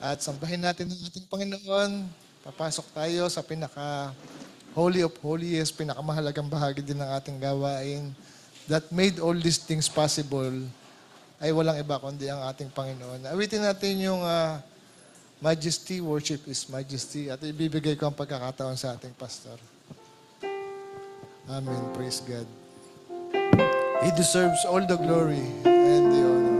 At sambahin natin ang ating Panginoon. Papasok tayo sa pinaka-holy of holiest, pinakamahalagang bahagi din ng ating gawain that made all these things possible ay walang iba kundi ang ating Panginoon. Awitin natin yung Majesty, worship is Majesty. At ibibigay ko ang pagkakataon sa ating pastor. Amen. Praise God. He deserves all the glory and the honor.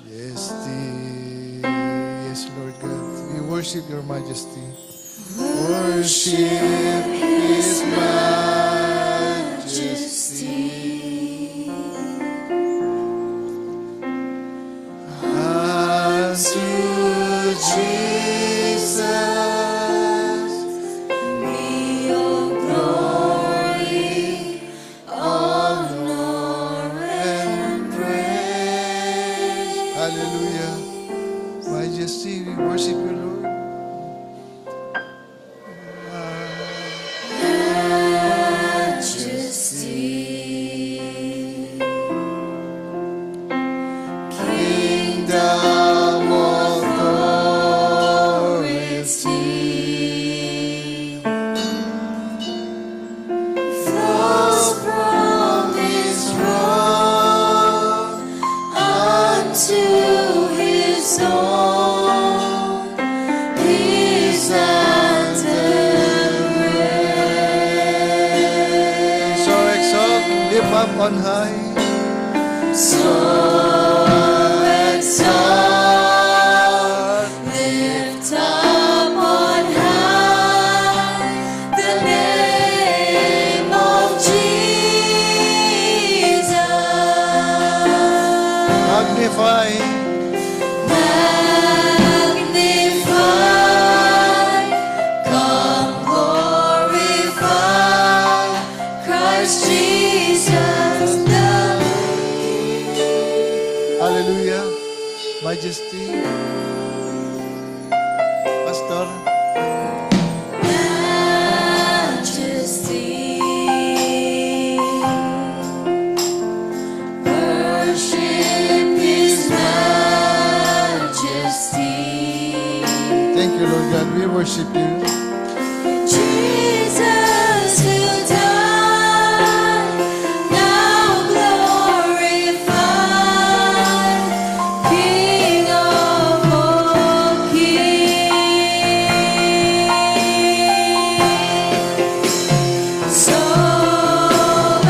Majesty. Yes, Lord God. We worship your Majesty. Worship His Majesty. Unto Jesus be all glory, honor, and praise. Hallelujah. Majesty, we worship you, Lord. On high, so exalt, lift up on high the name of Jesus. Magnify, come glorify Christ Jesus. Hallelujah. Majesty. Pastor. Majesty. Worship His Majesty. Thank you, Lord God. We worship you. Jesus who died, now glorified, King of all kings. So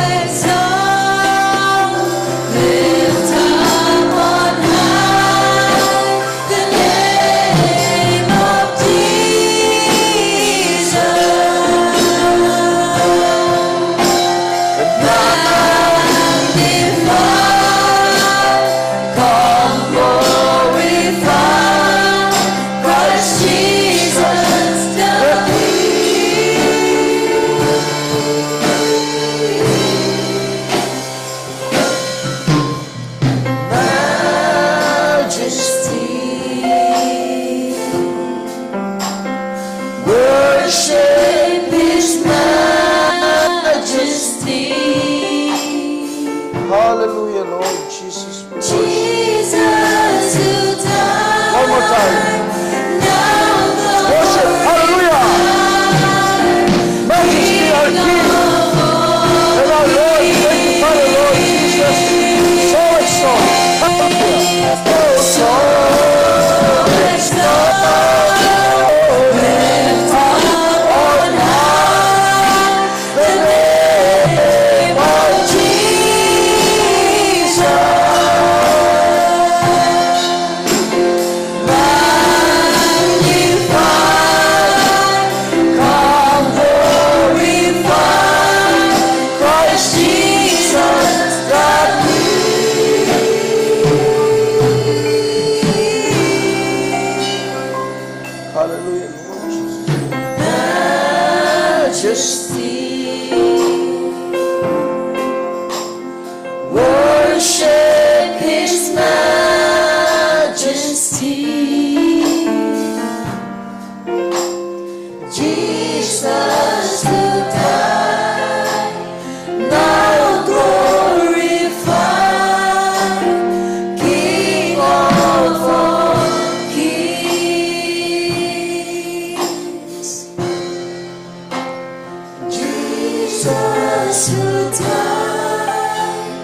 exalt, lift up on high the name of Jesus. Worship His Majesty. Hallelujah, Lord Jesus. Jesus who died. One more time. Now Worship. Hallelujah. Majesty our King. And our Lord, magnify the Lord Jesus. So exalt. Hallelujah. So exalt. Lift up on high the name of Jesus. Hallelujah, Lord Jesus. Majesty. Worship His Majesty. Jesus Jesus who died,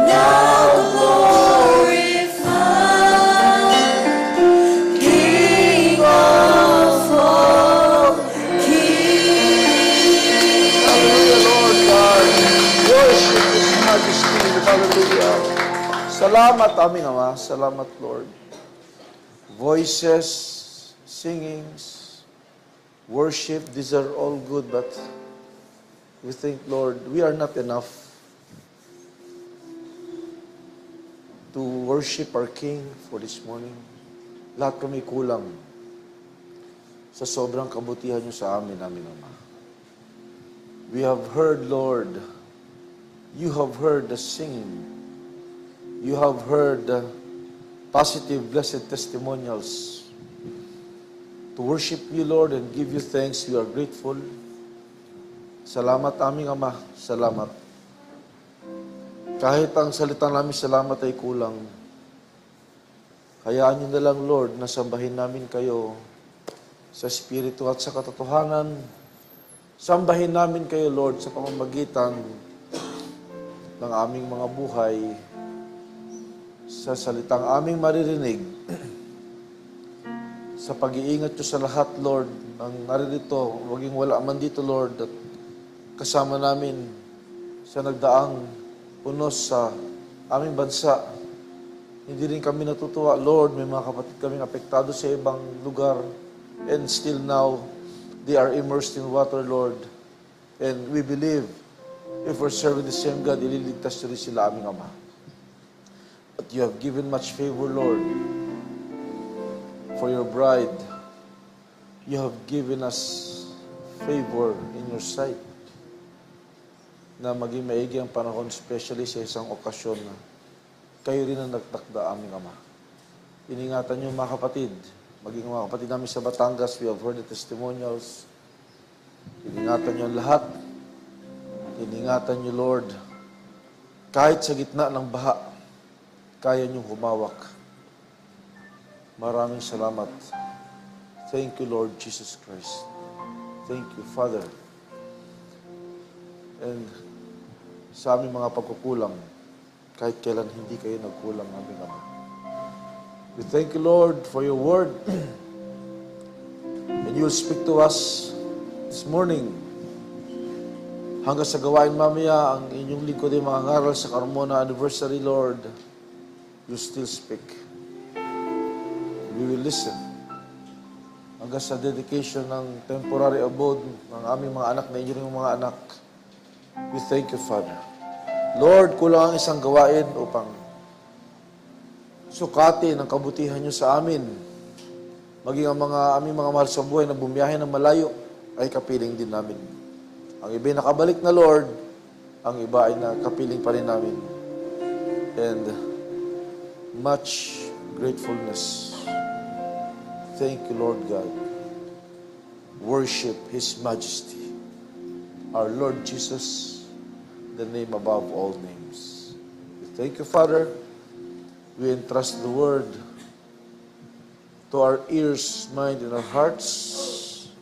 now glorified, King of all kings. Hallelujah, Lord God. Worship His majesty. Hallelujah. Salamat aming Ama. Salamat, Lord. Voices, singings, worship, these are all good, but we think, Lord, we are not enough to worship our King for this morning. Lahat kami kulang sa sobrang kabutihan niyo sa amin, aming Ama. We have heard, Lord, you have heard the singing. You have heard the positive, blessed testimonials. To worship you, Lord, and give you thanks, we are grateful. Salamat aming Ama, salamat. Kahit ang salita namin salamat ay kulang, hayaan niyo na lang, Lord, na sambahin namin kayo sa Espiritu at sa katotohanan. Sambahin namin kayo, Lord, sa pamamagitan ng aming mga buhay, sa salitang aming maririnig, sa pag-iingat nyo sa lahat, Lord, ang naririto, maging wala man dito, Lord, at kasama namin sa nagdaang punos sa aming bansa. Hindi rin kami natutuwa, Lord, may mga kapatid kaming apektado sa ibang lugar, and still now, they are immersed in water, Lord. And we believe, if we're serving the same God, ililigtas nyo rin sila, aming Ama. But you have given much favor, Lord, for your bride. You have given us favor in your sight na maging maigi ang panahon, especially sa isang okasyon na kayo rin ang nagtakda, aming Ama. Iningatan niyo mga kapatid, maging mga kapatid namin sa Batangas, we have heard the testimonials. Iningatan niyo ang lahat. Iningatan niyo, Lord, kahit sa gitna ng baha, kaya niyong humawak. Maraming salamat. Thank you, Lord Jesus Christ. Thank you, Father. And sa aming mga pagkukulang, kahit kailan hindi kayo nagkulang, aming Ama. We thank you, Lord, for your word. And you will speak to us this morning. Hanggang sa gawain mamaya, ang inyong lingkod ay mga ngaral sa Carmona anniversary, Lord. You still speak. We will listen. Hanggang sa dedication ng temporary abode ng aming mga anak na inyong mga anak. We thank you, Father. Lord, kulang ang isang gawain upang sukatin ang kabutihan niyo sa amin. Maging ang aming mga mahal sa buhay na bumiyahe ng malayo ay kapiling din namin. Ang iba ay nakabalik na, Lord. Ang iba ay nakapiling pa rin namin. And much gratefulness. Thank you, Lord God. Worship His Majesty, our Lord Jesus, the name above all names. We thank you, Father. We entrust the word to our ears, mind, and our hearts.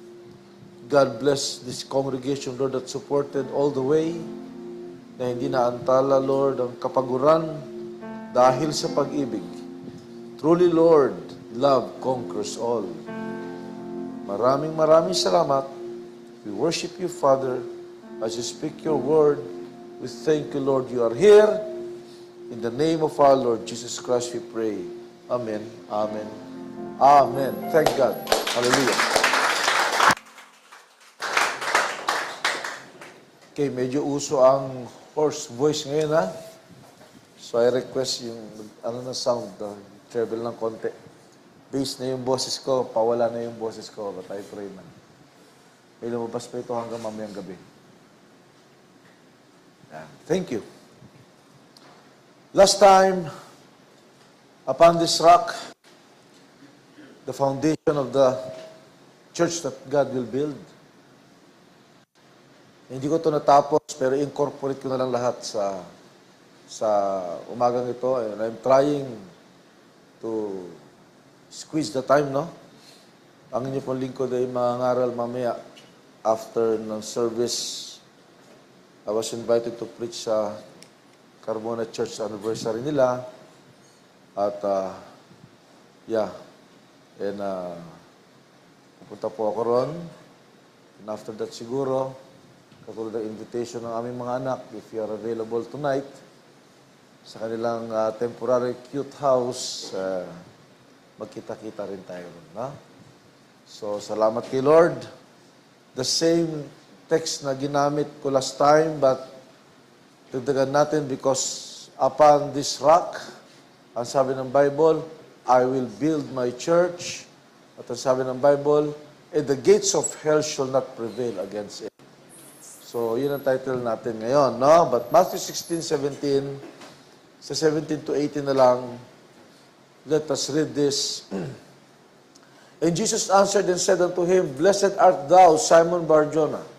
God bless this congregation, Lord, that supported all the way, na hindi naantala, Lord, ang kapaguran dahil sa pag-ibig. Truly, Lord, love conquers all. Maraming salamat. We worship you, Father, as you speak your word. We thank you, Lord, you are here. In the name of our Lord Jesus Christ, we pray. Amen. Amen. Amen. Thank God. Hallelujah. Okay, medyo uso ang hoarse voice ngayon, ha? So I request yung, na sound, travel ng konti. Bass na yung boses ko, pawala na yung boses ko, but I pray man. May lumabas pa ito hanggang mamayang gabi. Yeah. Thank you. Last time, upon this rock, the foundation of the church that God will build. Hindi ko ito natapos, pero incorporate ko na lang lahat sa umagang ito. And I'm trying to squeeze the time, no? Ang inyo pong lingkod ay mangaral mamaya after ng service I was invited to preach sa Carmona Church anniversary nila. At, and pupunta po ako ron. And after that siguro, katulad ng invitation ng aming mga anak, if you are available tonight, sa kanilang temporary cute house, magkita-kita rin tayo ron. Ha? So, salamat kay Lord. The same text na ginamit ko last time, but dagdagan natin because upon this rock, ang sabi ng Bible, I will build my church. At ang sabi ng Bible, and the gates of hell shall not prevail against it. So, yun ang title natin ngayon, no? But Matthew 16:17, sa 17 to 18 na lang, let us read this. And Jesus answered and said unto him, Blessed art thou, Simon Bar-Jonah,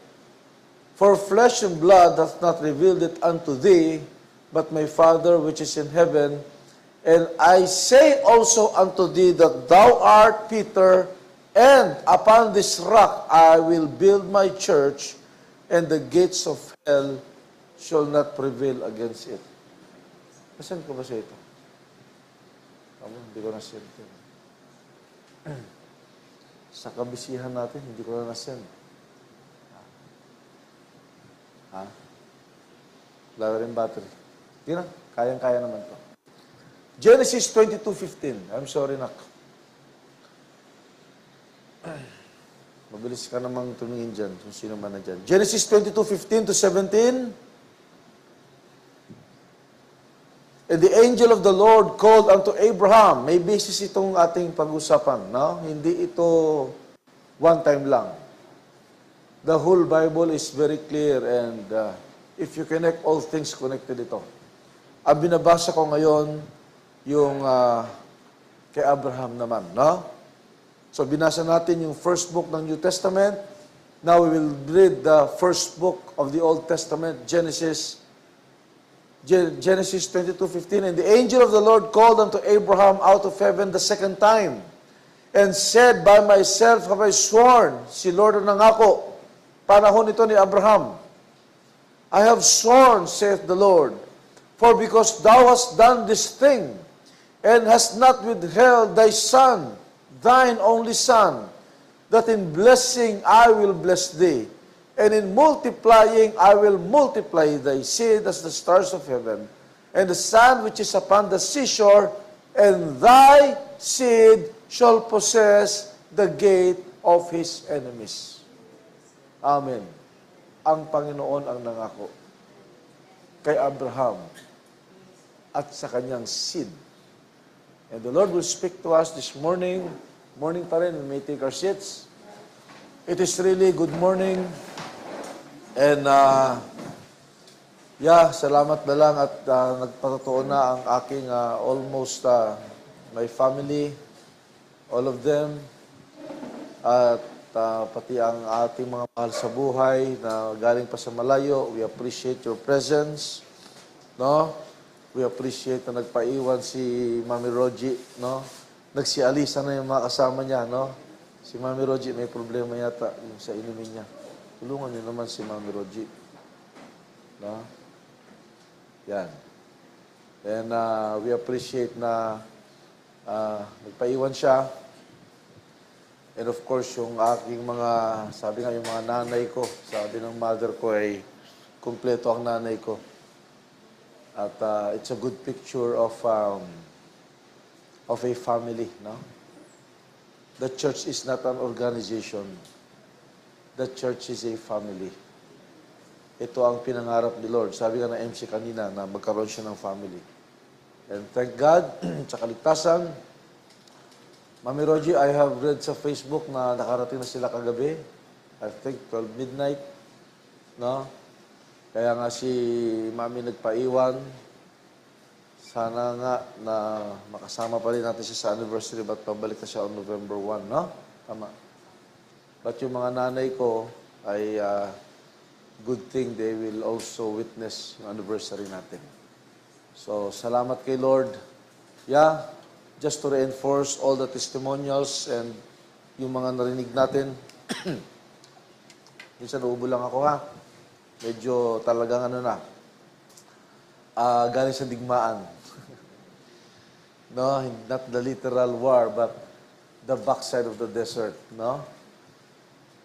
for flesh and blood hath not revealed it unto thee, but my Father which is in heaven. And I say also unto thee that thou art Peter, and upon this rock I will build my church, and the gates of hell shall not prevail against it. Nasaan ko ba siya ito? Hindi ko na-send ito. Sa kabisihan natin, hindi ko na na-send. Wala rin battery. Hindi na, kayang-kaya naman to. Genesis 22:15. I'm sorry, nak. Mabilis ka namang tumingin dyan, kung sino man na dyan. Genesis 22:15 to 17. And the angel of the Lord called unto Abraham. May basis itong ating pag-usapan, no? Hindi ito one time lang. The whole Bible is very clear and if you connect all things, connected ito. Ang binabasa ko ngayon, yung kay Abraham naman, no? So binasa natin yung first book ng New Testament. Now we will read the first book of the Old Testament, Genesis 22:15. And the angel of the Lord called unto Abraham out of heaven the second time, and said, By myself have I sworn, si Lord ang nangako, panahon ito ni Abraham. I have sworn, saith the Lord, for because thou hast done this thing, and hast not withheld thy son, thine only son, that in blessing I will bless thee, and in multiplying I will multiply thy seed as the stars of heaven, and the sand which is upon the seashore, and thy seed shall possess the gate of his enemies. Amen. Ang Panginoon ang nangako kay Abraham at sa kanyang seed. And the Lord will speak to us this morning. Morning pa rin, we may take our seats. It is really good morning. And, salamat na lang at nagpatotoo na ang aking almost my family, all of them, at pati ang ating mga mahal sa buhay na galing pa sa malayo. We appreciate your presence, no? We appreciate na nagpaiwan si Mami Roji, no? Nagsialisa na yung mga kasama niya, no? Si Mami Roji may problema yata yung sa inumin niya. Tulungan niyo naman si Mami Roji. No? Yan. And we appreciate na nagpaiwan siya. And of course, yung aking mga, sabi nga yung mga nanay ko, sabi ng mother ko ay kumpleto ang nanay ko. At it's a good picture of a family, no? The church is not an organization. The church is a family. Ito ang pinangarap ni Lord. Sabi nga na MC kanina na magkaroon siya ng family. And thank God, sa kaligtasan, Mami Roji, I have read sa Facebook na nakarating na sila kagabi. I think 12 midnight. No? Kaya nga si Mami nagpaiwan. Sana nga na makasama pa rin natin siya sa anniversary, but pabalik na siya on November 1, no? Tama. But yung mga nanay ko ay good thing they will also witness yung anniversary natin. So, salamat kay Lord. Yeah, just to reinforce all the testimonials and yung mga narinig natin. Minsan uubo lang ako, ha? Medyo talagang ano na, galing sa digmaan. No, not the literal war, but the backside of the desert, no?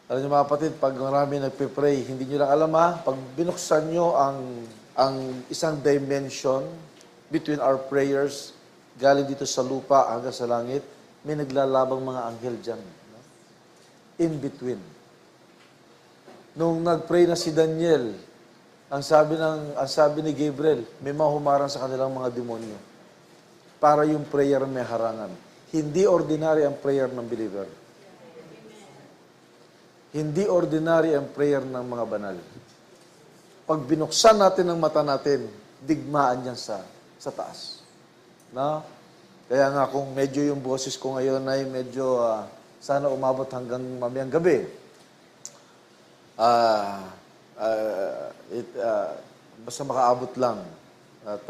Alam niyo mga kapatid, pag marami nagpe-pray, hindi niyo lang alam pag binuksan niyo ang isang dimension between our prayers, galing dito sa lupa hanggang sa langit, may naglalabang mga anghel dyan. No? In between. Nung nag-pray na si Daniel, ang sabi ni Gabriel, may mahumarang sa kanilang mga demonyo para yung prayer may harangan. Hindi ordinary ang prayer ng believer. Hindi ordinary ang prayer ng mga banal. Pag binuksan natin ang mata natin, digmaan yan sa taas. No? Kaya nga kung medyo yung boses ko ngayon ay medyo sana umabot hanggang mamayang gabi. Basta makaabot lang. At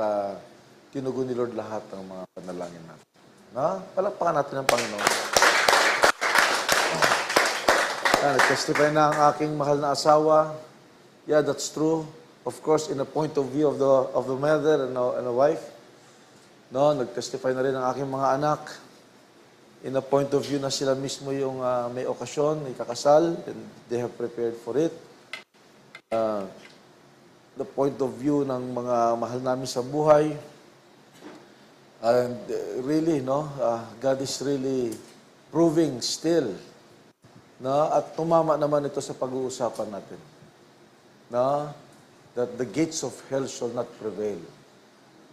tinugon ni Lord lahat ng mga panalangin natin. No? Palakpakan natin ang Panginoon. Nag-testify na ang aking mahal na asawa. Yeah, that's true. Of course, in the point of view of the mother and a wife. No, nag-testify na rin ang aking mga anak. In the point of view na sila mismo yung may okasyon, ikakasal, and they have prepared for it. The point of view ng mga mahal namin sa buhay. And really, no, God is really proving still. No, at tumama naman ito sa pag-uusapan natin. No, that the gates of hell shall not prevail.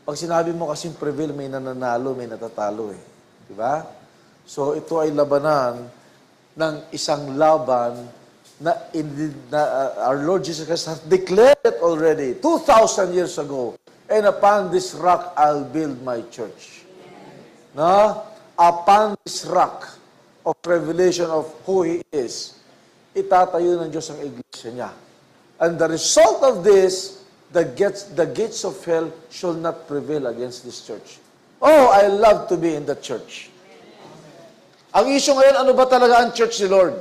Pag sinabi mo kasing prevail, may nananalo, may natatalo eh. Diba? So ito ay labanan ng isang laban na our Lord Jesus Christ has declared it already 2,000 years ago. And upon this rock, I'll build my church. No? Upon this rock of revelation of who He is, itatayo ng Diyos ang iglesia niya. And the result of this, the gates of hell shall not prevail against this church. Oh, I love to be in the church. Ang issue ngayon, ano ba talaga ang church ni Lord?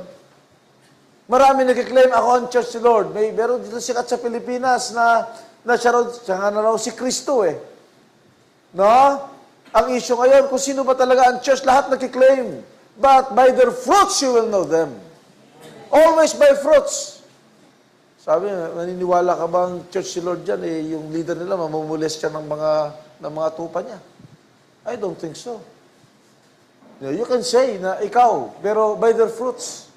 Marami nag-claim ako ang church ni Lord. Meron dito sikat sa Pilipinas na siya nga na raw si Kristo eh. No? Ang issue ngayon, kung sino ba talaga ang church, lahat nag-claim. But by their fruits you will know them. Always by fruits. Sabi, naniniwala ka bang church si Lord dyan, yung leader nila, mamumulis siya ng mga tupa niya? I don't think so. You can say na ikaw, pero by their fruits.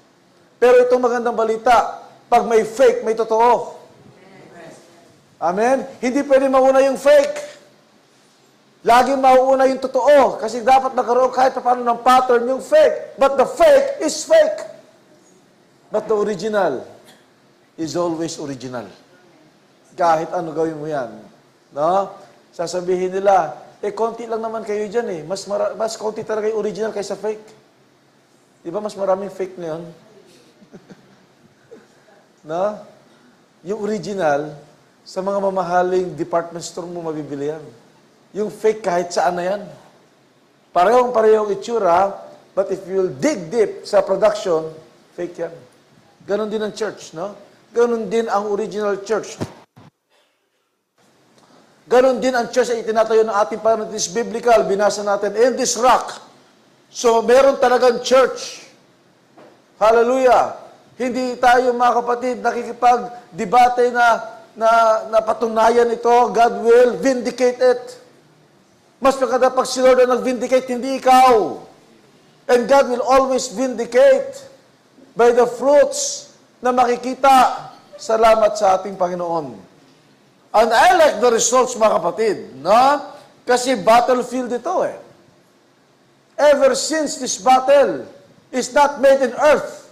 Pero itong magandang balita, pag may fake, may totoo. Amen? Hindi pwede mauna yung fake. Laging mauuna yung totoo. Kasi dapat nagkaroon kahit paano ng pattern yung fake. But the fake is fake. But the original is always original. Kahit ano gawin mo yan. No? Sasabihin nila, konti lang naman kayo dyan eh. Mas konti talaga yung original kaysa fake. Di ba mas maraming fake na yun? No? Yung original, sa mga mamahaling department store mo mabibili yan. Yung fake kahit saan na yan. Parehong-parehong itsura, but if you'll dig deep sa production, fake yan. Ganon din ang church, no? Ganon din ang original church. Ganon din ang church ay itinatayo ng ating Panginoon. This biblical, binasa natin, in this rock. So, meron talagang church. Hallelujah. Hindi tayo, mga kapatid, nakikipag-debate na patunayan ito. God will vindicate it. Mas maganda pag si Lord ang nag-vindicate, hindi ikaw. And God will always vindicate by the fruits na makikita. Salamat sa ating Panginoon. And I like the results, mga kapatid. No? Kasi battlefield ito eh. Ever since this battle is not made in earth,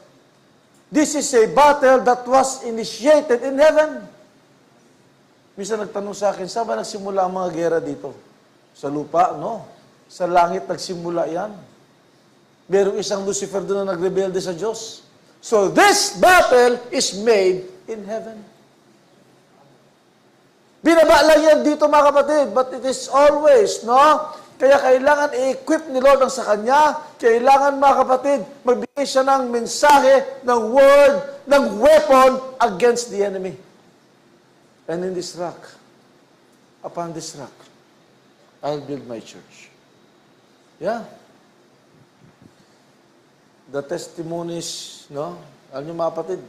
this is a battle that was initiated in heaven. Minsan nagtanong sa akin, saan ba nagsimula ang mga gera dito? Sa lupa? No. Sa langit nagsimula yan. Merong isang Lucifer doon na nagrebelde sa Diyos. So this battle is made in heaven. Binaba lang yan dito, mga kapatid, but it is always, no? Kaya kailangan i-equip ni Lord ang sa Kanya. Kailangan, mga kapatid, magbigay siya ng mensahe, ng word, ng weapon against the enemy. And in this rock, upon this rock, I'll build my church. Yeah. The testimonies, no? Alam niyo mga kapatid,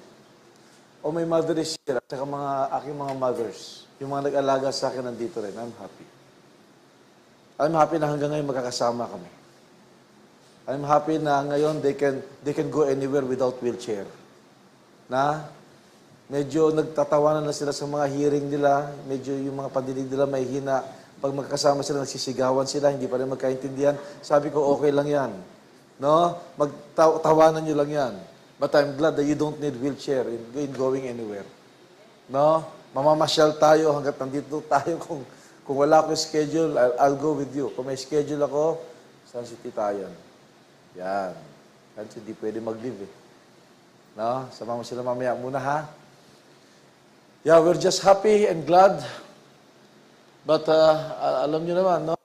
o may mother is here, at saka aking mga mothers, yung mga nag-alaga sa akin nandito rin, I'm happy. I'm happy na hanggang ngayon magkakasama kami. I'm happy na ngayon they can go anywhere without wheelchair. Na medyo nagtatawanan na sila sa mga hearing nila, medyo yung mga pandinig nila may hina. Pag magkasama sila, nagsisigawan sila, hindi pa rin magkaintindihan. Sabi ko, okay lang yan. No? Magtawanan nyo lang yan. But I'm glad that you don't need wheelchair in going anywhere. No? Mamamasyal tayo hanggat nandito tayo. Kung wala akong schedule, I'll go with you. Kung may schedule ako, San City tayo. Yan. Kasi hindi pwede mag-live eh. No? Sama mo sila mamaya muna ha. Yeah, we're just happy and glad. But alam nyo naman, no?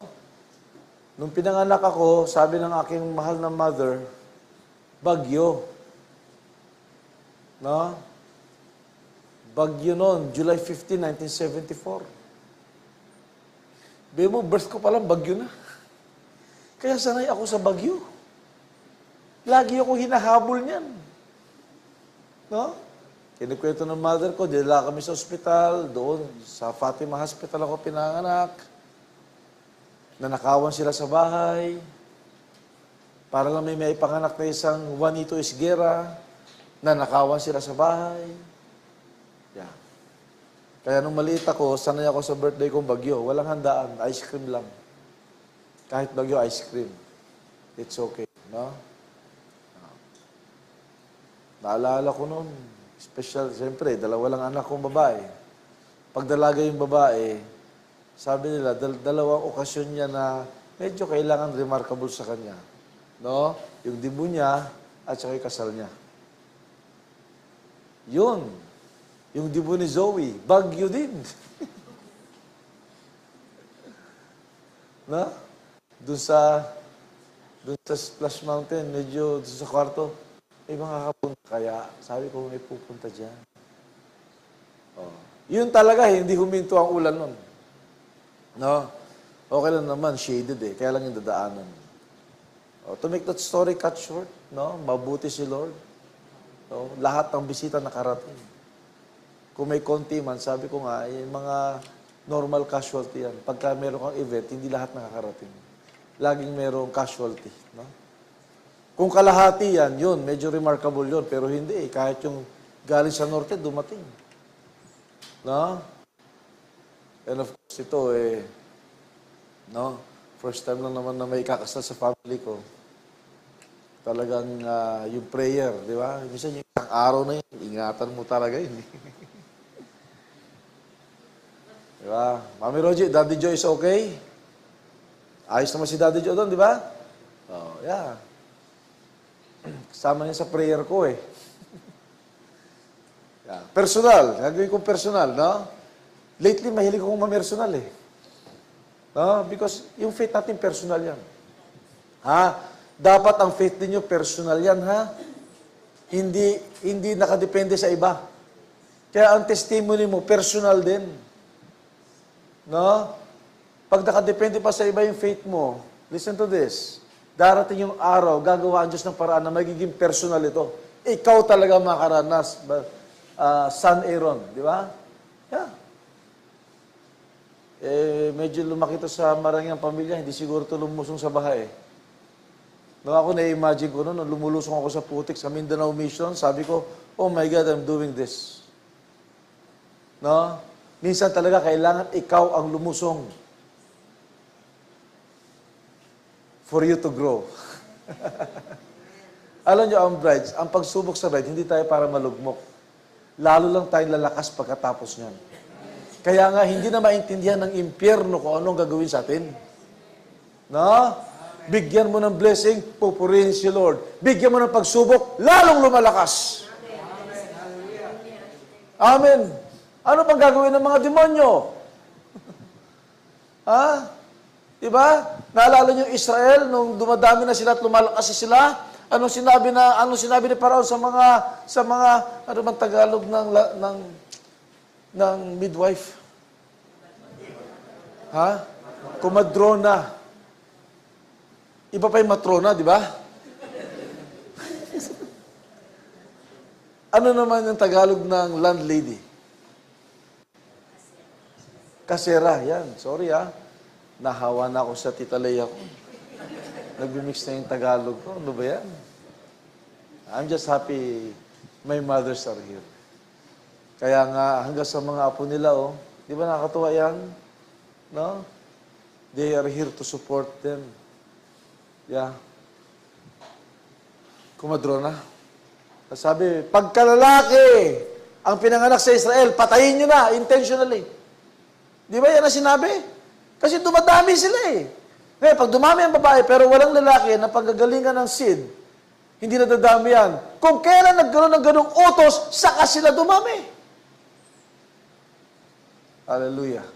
Nung pinanganak ako, sabi ng aking mahal na mother, bagyo. No? Bagyo noon, July 15, 1974. Babe mo, birth ko palang bagyo na. Kaya sanay ako sa bagyo. Lagi ako hinahabol niyan. No? Kinikwento ng mother ko, dinala kami sa ospital, doon sa Fatima Hospital ako pinanganak. Nanakawan sila sa bahay. Para lang may panganak na isang Juanito Esguera. Nanakawan sila sa bahay. Yeah. Kaya nung maliit ako, sanay ako sa birthday kong bagyo. Walang handaan, ice cream lang. Kahit bagyo, ice cream. It's okay, no? Naalala ko noon, special, siyempre, dalawa lang anak kong babae. Pag dalaga yung babae, sabi nila, dalawang okasyon niya na medyo kailangan remarkable sa kanya. No? Yung dibu niya at saka yung kasal niya. Yun. Yung dibu ni Zoe, bagyo din. No? Doon sa Splash Mountain, medyo doon sa kwarto, may makakapunta. Kaya, sabi ko, may pupunta dyan. Oh. Yun talaga, hindi huminto ang ulan nun. No? Okay lang naman, shaded eh. Kaya lang yung dadaanan. Oh, to make that story cut short, no? Mabuti si Lord. No? Lahat ng bisita nakarating. Kung may konti man, sabi ko nga, yung mga normal casualty yan. Pagka meron kang event, hindi lahat nakakarating. Laging merong casualty. No? Kung kalahati yan, yun, medyo remarkable yun. Pero hindi eh. Kahit yung galing sa norte, dumating. No? And of course, ito eh, no? First time lang naman na may kakasal sa family ko. Talagang yung prayer, di ba? Minsan yung isang araw na yun, ingatan mo talaga yun. Di ba? Mami Rogie, Daddy Joe is okay? Ayos naman si Daddy Joe doon, di ba? Oh, yeah. Kasama niya sa prayer ko eh. Yeah. Personal. Gagawin kong personal, no? Lately, mahilig akong ma-personal eh. No? Because yung faith natin, personal yan. Ha? Dapat ang faith ninyo, personal yan, ha? Hindi nakadepende sa iba. Kaya ang testimony mo, personal din. No? Pag nakadepende pa sa iba yung faith mo, listen to this. Darating yung araw, gagawa ang Diyos ng paraan na magiging personal ito. Ikaw talaga makaranas. Son Aaron, di ba? Yeah. Medyo lumaki ito sa marangyang pamilya, hindi siguro ito lumusong sa bahay. No, ako na-imagine ko noon, lumulusong ako sa putik sa Mindanao Mission, sabi ko, oh my God, I'm doing this. No? Minsan talaga kailangan ikaw ang lumusong for you to grow. Alam niyo, ang brides, ang pagsubok sa bride, hindi tayo para malugmok. Lalo lang tayong lalakas pagkatapos niyan. Kaya nga, hindi na maintindihan ng impyerno kung anong gagawin sa atin. No? Bigyan mo ng blessing, pupurihin si Lord. Bigyan mo ng pagsubok, lalong lumalakas. Amen. Ano pang gagawin ng mga demonyo? Ha? Diba? Naalala niyo Israel, nung dumadami na sila at lumalakas sila, anong sinabi ni Paraon sa mga ano bang Tagalog ng ng midwife? Ha? Kumadrona. Iba pa yung matrona, di ba? Ano naman yung Tagalog ng landlady? Kasera, yan. Sorry nahawa na ako sa Tita Leia ko. Nag-mix na yung Tagalog ko. Ano ba yan? I'm just happy my mothers are here. Kaya nga, hanggang sa mga apo nila, di ba nakakatuwa yan? No? They are here to support them. Yeah. Kumadrona. Sabi, pagkalalaki ang pinanganak sa Israel, patayin nyo na, intentionally. Di ba yan ang sinabi? Kasi dumadami sila Ngayon, pag dumami ang babae, pero walang lalaki na paggagalingan ng seed, hindi na dadami yan. Kung kailan nagkaroon ng ganong utos, saka sila dumami. Hallelujah.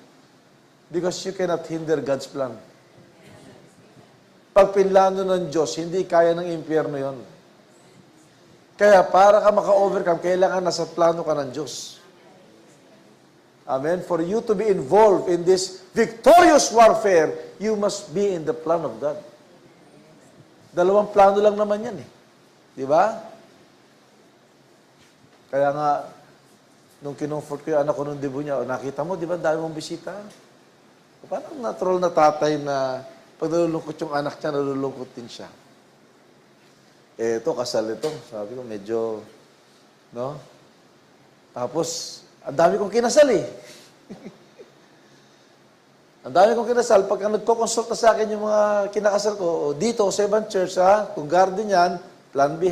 Because you cannot hinder God's plan. Pag pinlano ng Diyos, hindi kaya ng impyerno yon. Kaya para ka maka-overcome, kailangan nasa plano ka ng Diyos. Amen? For you to be involved in this victorious warfare, you must be in the plan of God. Dalawang plano lang naman yan Di ba? Kaya nga, nung kinumfort ko yung anak ko nung debut niya, nakita mo, di ba, dami mong bisita? Parang natural na tatay na pag nalulungkot yung anak niya, nalulungkot din siya. Ito, kasal ito. Sabi ko, medyo, no? Tapos, ang dami kong kinasal Ang dami kong kinasal. Pagka nagko-consult na sa akin yung mga kinakasal ko, dito sa ibang church, kung garden yan, plan B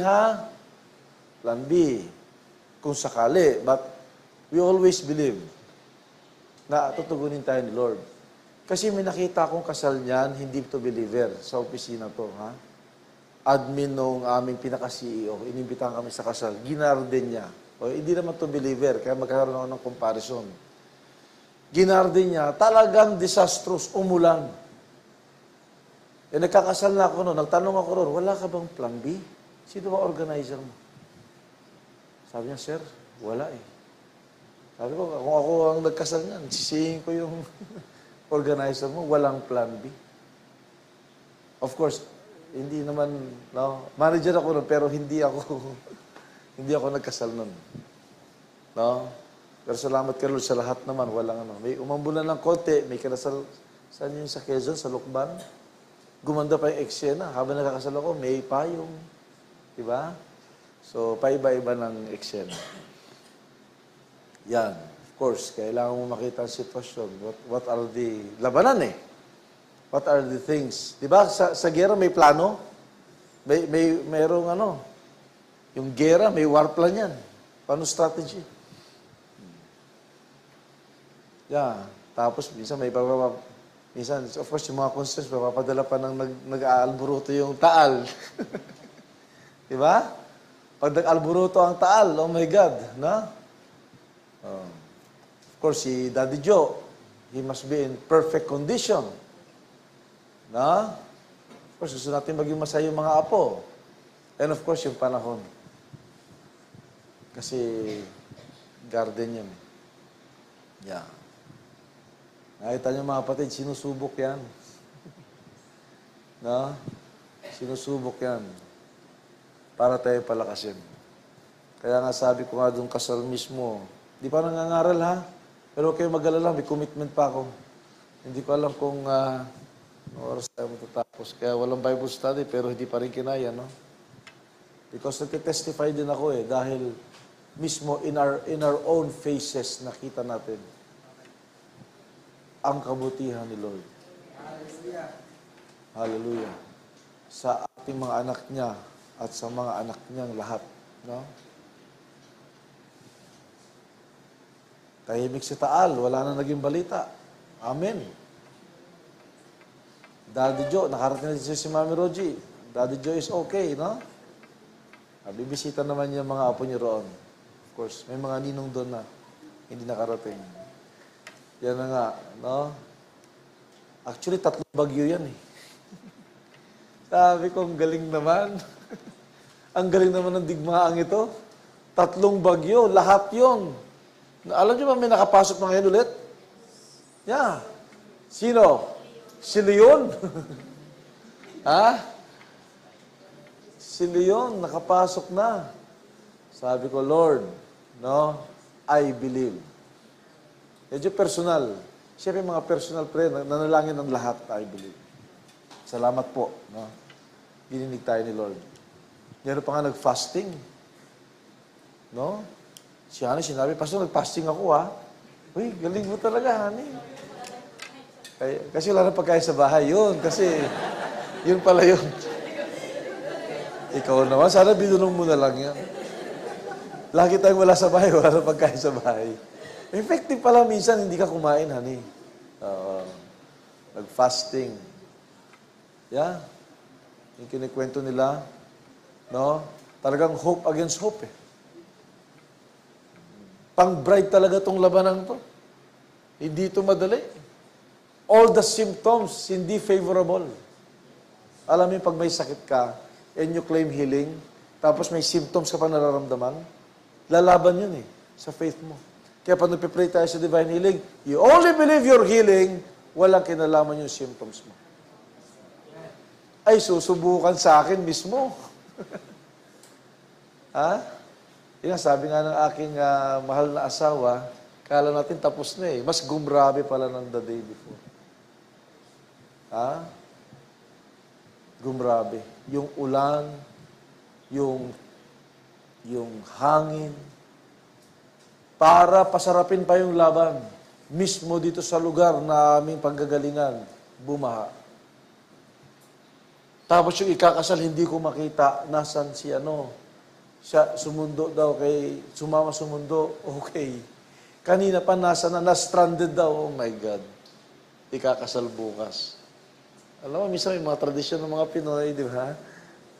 Plan B. Kung sakali. But we always believe na tutugunin tayo ni Lord. Kasi may nakita akong kasal niyan, hindi to believer, sa opisina to, Admin nung aming pinaka-CEO, inimbitahan kami sa kasal, ginarden niya. O, hindi naman to believer, kaya magkakaroon ako ng comparison. Ginarden niya, talagang disastrous, umulan. Nagkakasal na ako noon, nagtanong ako ron, wala ka bang plan B? Sino ba organizer mo? Sabi niya, sir, wala Sabi ko, kung ako ang nagkasal niyan, sisihin ko yung organizer mo, walang plan B. Of course, hindi naman, manager ako nun, pero hindi ako nagkasal nun. No? Pero salamat kay Lord sa lahat naman, walang May umambulan ng konti, may kinasal, saan yun sa Quezon, sa Lukban? Gumanda pa yung eksena. Habang nakakasal ako, may payong. Diba? So, paiba-iba ng eksena. Yan. Of course, kailangan mo makita ang sitwasyon. What are the labanan What are the things? Diba? Sa gera may plano. Mayroong yung gera, may war plan yan. Paano strategy? Yeah. Tapos, minsan minsan, of course, yung mga concerns, mapapadala pa ng nag-aalburuto yung taal. Diba? Pag nag-alburuto ang taal, oh my God, Of course, si Daddy Joe, he must be in perfect condition. Of course, gusto natin maging masaya yung mga apo. And of course, yung panahon. Kasi, garden yan. Yeah. Nakita niyo mga kapatid, sinusubok yan. Sinusubok yan. Para tayo palakasin. Kaya nga sabi ko nga doon kasal mismo, di pa nangangaral pero kayo mag-alala, may commitment pa ako. Hindi ko alam kung oras tayo matatapos. Kaya walang Bible study, pero hindi pa rin kinaya, Because nagtitestify din ako dahil mismo in our own faces nakita natin ang kabutihan ni Lord. Hallelujah. Hallelujah. Sa ating mga anak niya at sa mga anak niyang lahat, Tahimik si Taal, wala na naging balita. Amen. Daddy Joe, nakarating na si Mami Rogie. Daddy Joe is okay, Bibisita naman yung mga apo niyo roon. Of course, may mga ninong doon na hindi nakarating. Yan na nga, Actually, 3 bagyo yan Sabi ko, ang galing naman. Ang galing naman ng digmaang ito. 3 bagyo, lahat yon. Alam niyo ba may nakapasok na ngayon ulit? Yeah. Sino? Si Leon. Ha? Si Leon, nakapasok na. Sabi ko, Lord, no, I believe. Medyo personal. Siyempre, mga personal prayer, nanalangin ng lahat, I believe. Salamat po, no? Ininig tayo ni Lord. Meron pa nga nag-fasting. No? Si Honey, sinabi, Pastor, nag-fasting ako, ha? Uy, galing mo talaga, Honey. Kasi wala na pagkain sa bahay. Yun, kasi, yun pala yun. Ikaw naman, sana binulong mo na lang yan. Lagi tayong wala sa bahay, wala na pagkain sa bahay. Effective pala minsan, hindi ka kumain, Honey. Nag-fasting. Yeah. Yung kinikwento nila, no? Talagang hope against hope, eh. Pang-bride talaga tong labanan to. Hindi ito madali. All the symptoms, hindi favorable. Alam mo pag may sakit ka, and you claim healing, tapos may symptoms ka pa nararamdaman, lalaban yun eh, sa faith mo. Kaya pag nagpipray tayo sa divine healing, you only believe you're healing, walang kinalaman yung symptoms mo. Ay, susubukan sa akin mismo. Ha? Yan, sabi nga ng aking mahal na asawa, kala natin tapos na eh. Mas gumrabe pala ng the day before. Ha? Gumrabe. Yung ulan, yung hangin, para pasarapin pa yung laban. Mismo dito sa lugar na aming panggagalingan, bumaha. Tapos yung ikakasal, hindi ko makita nasan si siya sumundo daw sumama sumundo, okay. Kanina pa na-stranded daw, oh my God. Ikakasal bukas. Alam mo, minsan may mga tradisyon ng mga Pinoy, di ba?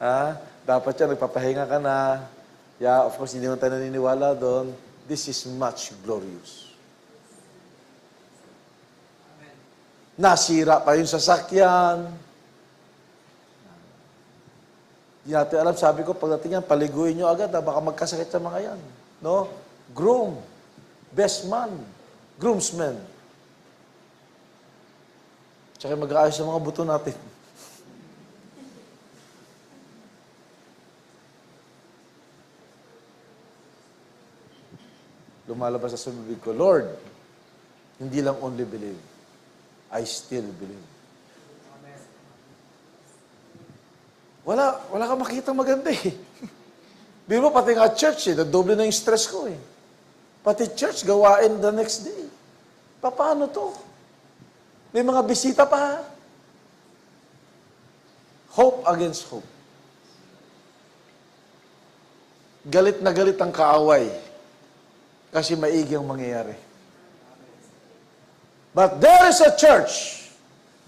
Ha? Dapat yan, nagpapahinga ka na. Yeah, of course, hindi naman tayo naniniwala doon. This is much glorious. Nasira pa yung sasakyan. Hindi natin alam, sabi ko, pagdating yan, paliguin nyo agad, baka magkasakit sa mga yan. No? Groom, best man, groomsmen. Tsaka mag-aayos sa mga buto natin. Lumalabas sa bibig ko, Lord, hindi lang only believe, I still believe. Wala kang makita maganda eh. Biro mo, pati nga church eh, doble na yung stress ko eh. Pati church, gawain the next day. Paano to? May mga bisita pa. Hope against hope. Galit na galit ang kaaway. Kasi maigi ang mangyayari. But there is a church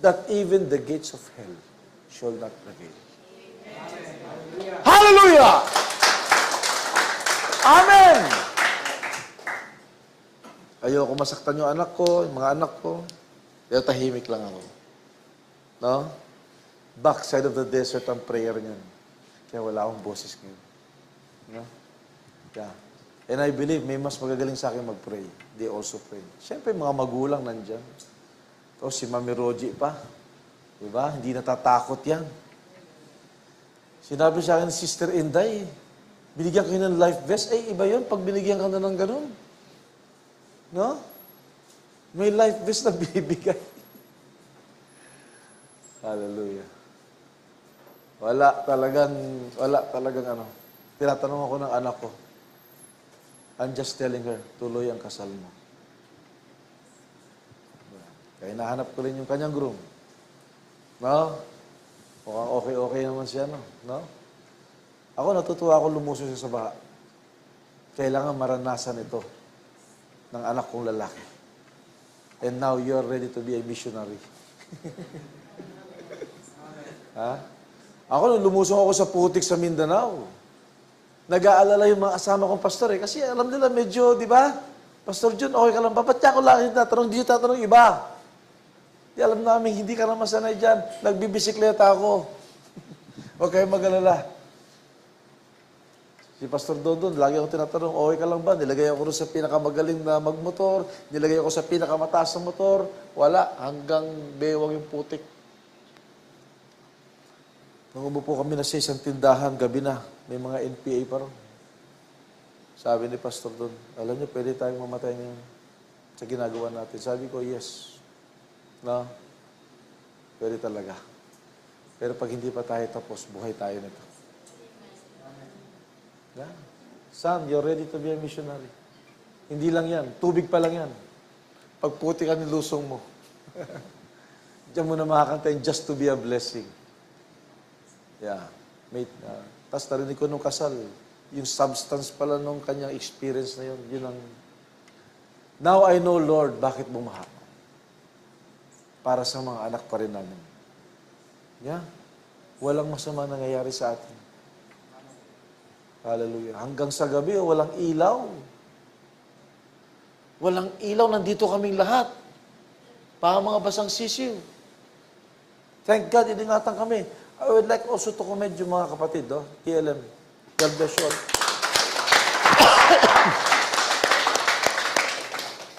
that even the gates of hell shall not prevail. Hallelujah! Amen! Ayoko masaktan yung anak ko, yung mga anak ko. Kaya tahimik lang ako. No? Backside of the desert ang prayer niyan. Kaya wala akong boses ngayon. No? Yeah. And I believe may mas magagaling sa akin mag-pray. They also pray. Siyempre, mga magulang nandyan. Tapos si Mami Roji pa. Diba? Hindi natatakot yan. Sinabi sa akin, Sister Inday, binigyan kayo ng life vest. Iba yun pag binigyan ka na ng ganun. No? May life vest na bibigay. Hallelujah. Wala talagang tinatanong ako ng anak ko. I'm just telling her, tuloy ang kasal mo. Kaya nahanap ko rin yung kanyang groom. No? Mukhang okay naman siya, no? Ako, natutuwa ako lumuso siya sa baha. Kailangan maranasan ito ng anak kong lalaki. And now, you're ready to be a missionary. Ha? Ako, nung lumusong ako sa putik sa Mindanao, nag-aalala yung mga asama kong pastor eh. Kasi alam nila, medyo, di ba? Pastor John, okay ka lang ba? Ba't niya ako lang tatanong? Di tatanong iba. Di alam namin, hindi ka naman sanay dyan. Nagbibisikleta ako. Huwag kayong mag-alala. Si Pastor Dondon, lagi ako tinatanong, okay ka lang ba? Nilagay ako rin sa pinakamagaling na magmotor, nilagay ako sa pinakamataas na motor. Wala, hanggang bewang yung putik. Nung umupo kami na sa isang tindahan, gabi na, may mga NPA pa ron. Sabi ni Pastor Don, alam niyo, pwede tayong mamatay ngayon sa ginagawa natin. Sabi ko, yes. No? Pwede talaga. Pero pag hindi pa tayo tapos, buhay tayo nito. Yeah. Son, you're ready to be a missionary. Hindi lang yan. Tubig pa lang yan. Pag puti ka nilusong mo. Diyan mo na makakanta yung just to be a blessing. Yeah. Tapos narinig ko nung kasal, yung substance pala nung kanyang experience na yun, yun ang, now I know, Lord, bakit bumaha? Para sa mga anak pa rin namin. Yeah. Walang masama nangyayari sa atin. Hallelujah. Hanggang sa gabi, walang ilaw. Walang ilaw, nandito kaming lahat. Mga basang sisiw. Thank God, iningatan kami. I would like also to commend yung mga kapatid, TLM. God bless you all.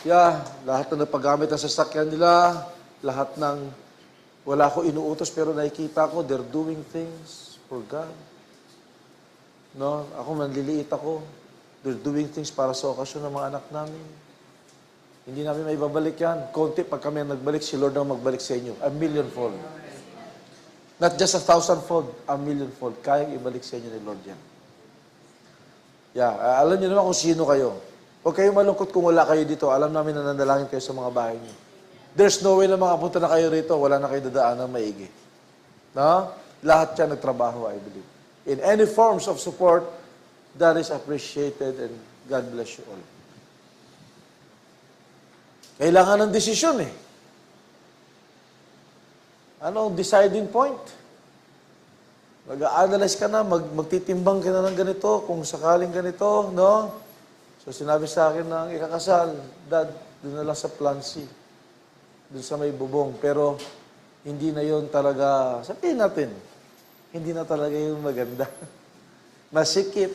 Yeah, lahat na napagamit ang sasakyan nila, lahat ng, wala ko inuutos pero nakikita ko, they're doing things for God. No, ako manliliit ako. They're doing things para sa okasyon ng mga anak namin. Hindi namin may babalik yan. Konti, pag kami nagbalik, si Lord ang magbalik sa inyo. 1,000,000-fold. Not just 1,000-fold, 1,000,000-fold. Kayang ibalik sa inyo ni Lord yan. Yeah, alam niyo naman kung sino kayo. Huwag kayong malungkot kung wala kayo dito. Alam namin na nandalangin kayo sa mga bahay niyo. There's no way na makapunta na kayo rito, wala na kayo dadaan ng maigi. No? Lahat yan nagtrabaho, I believe. In any forms of support, that is appreciated and God bless you all. Kailangan ng desisyon eh. Ano ang deciding point? Mag-a-analyze ka na, magtitimbang ka na ng ganito, kung sakaling ganito, no? So sinabi sa akin ng ikakasal, Dad, doon na lang sa plan C. Doon sa may bubong. Pero hindi na yon talaga, sabihin natin, hindi na talaga yung maganda. Masikip.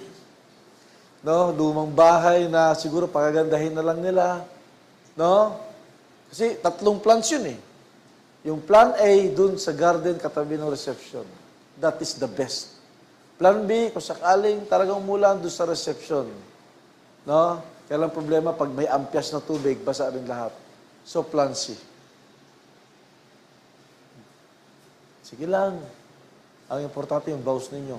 No? Lumang bahay na siguro pagagandahin na lang nila. No? Kasi 3 plans yun eh. Yung plan A, dun sa garden katabi ng reception. That is the best. Plan B, kung sakaling talagang umulan dun sa reception. No? Kaya lang problema, pag may ampias na tubig, basa rin lahat. So, plan C. Sige lang. Ang importante yung vows ninyo.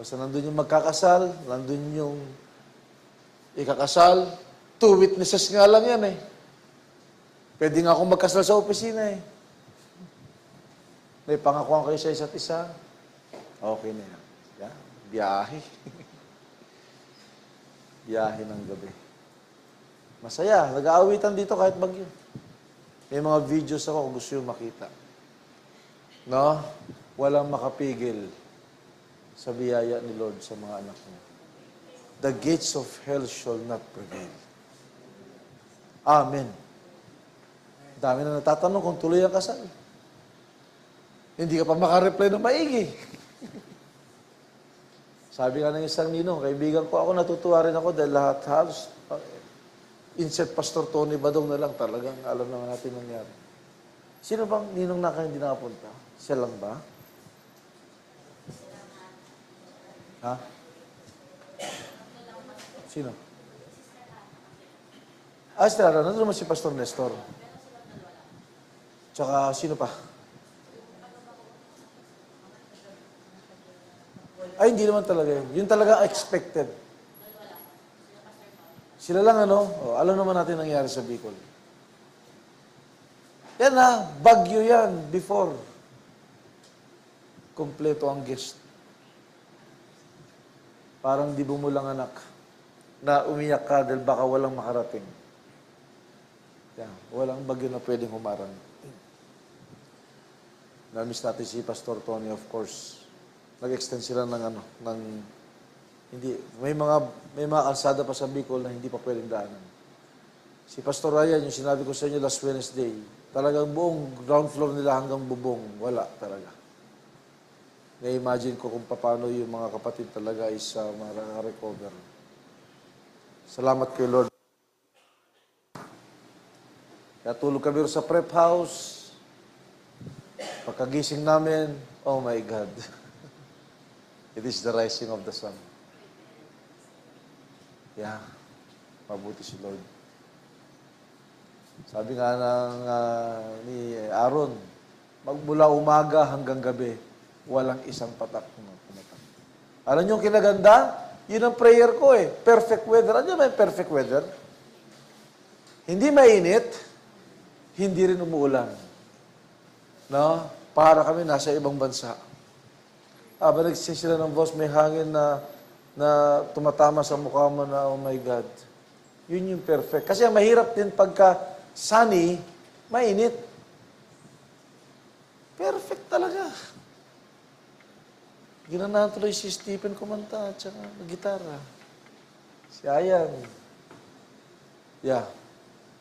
Basta nandun yung magkakasal, nandun yung ikakasal, 2 witnesses nga lang yan eh. Pwede nga akong magkasal sa opisina eh. May pangakuan kayo sa isa't isa. Okay na yan. Yeah. Biyahe. Biyahe ng gabi. Masaya. Nag-aawitan dito kahit bagyo. May mga videos ako kung gusto yung makita. No? Walang makapigil sa biyaya ni Lord sa mga anak niya. The gates of hell shall not prevail. Amen. Dami na natatanong kung tuloy ang kasal. Hindi ka pa makareply ng maigi. Sabi nga ng isang ninong, kaibigan ko, ako natutuwa rin ako dahil lahat halos, insert Pastor Tony Badong na lang talagang alam naman natin nangyari. Sino bang ninong na kayo hindi nakapunta? Siya lang ba? Ha? Sino? Esther, nandun naman si Pastor Nestor. Tsaka, sino pa? Ay, hindi naman talaga yun. Yun talaga expected. Sila lang alam naman natin nangyari sa Bicol. Yan bagyo yan before. Kompleto ang guest. Parang di bumulang anak na umiyak ka dahil baka walang makarating. Yan, walang bagyo na pwedeng humarang. Namiss natin si Pastor Tony, of course. Nag-extend sila hindi, may mga kalsada pa sa Bicol na hindi pa pwedeng daanan. Si Pastor Ryan, yung sinabi ko sa inyo last Wednesday, talagang buong ground floor nila hanggang bubong, wala talaga. na-imagine ko kung paano yung mga kapatid talaga is mara-recover. Salamat kay Lord. Natulog kami sa prep house. Pagkagising namin, oh my God. It is the rising of the sun. Yeah. Mabuti si Lord. Sabi nga ni Aaron, magmula umaga hanggang gabi, walang isang patak na pumatak. Alam niyo yung kinaganda? Yun ang prayer ko eh. Perfect weather. Ano ba yung perfect weather? Hindi mainit, hindi rin umuulan. No? Para kami nasa ibang bansa. Habang nagsisila ng boss, may hangin na tumatama sa mukha mo na, oh my God. Yun yung perfect. Kasi mahirap din pagka sunny, mainit. Perfect talaga. Ginanahan tuloy si Stephen kumanta at saka nag-gitara. Si Ayan. Yeah.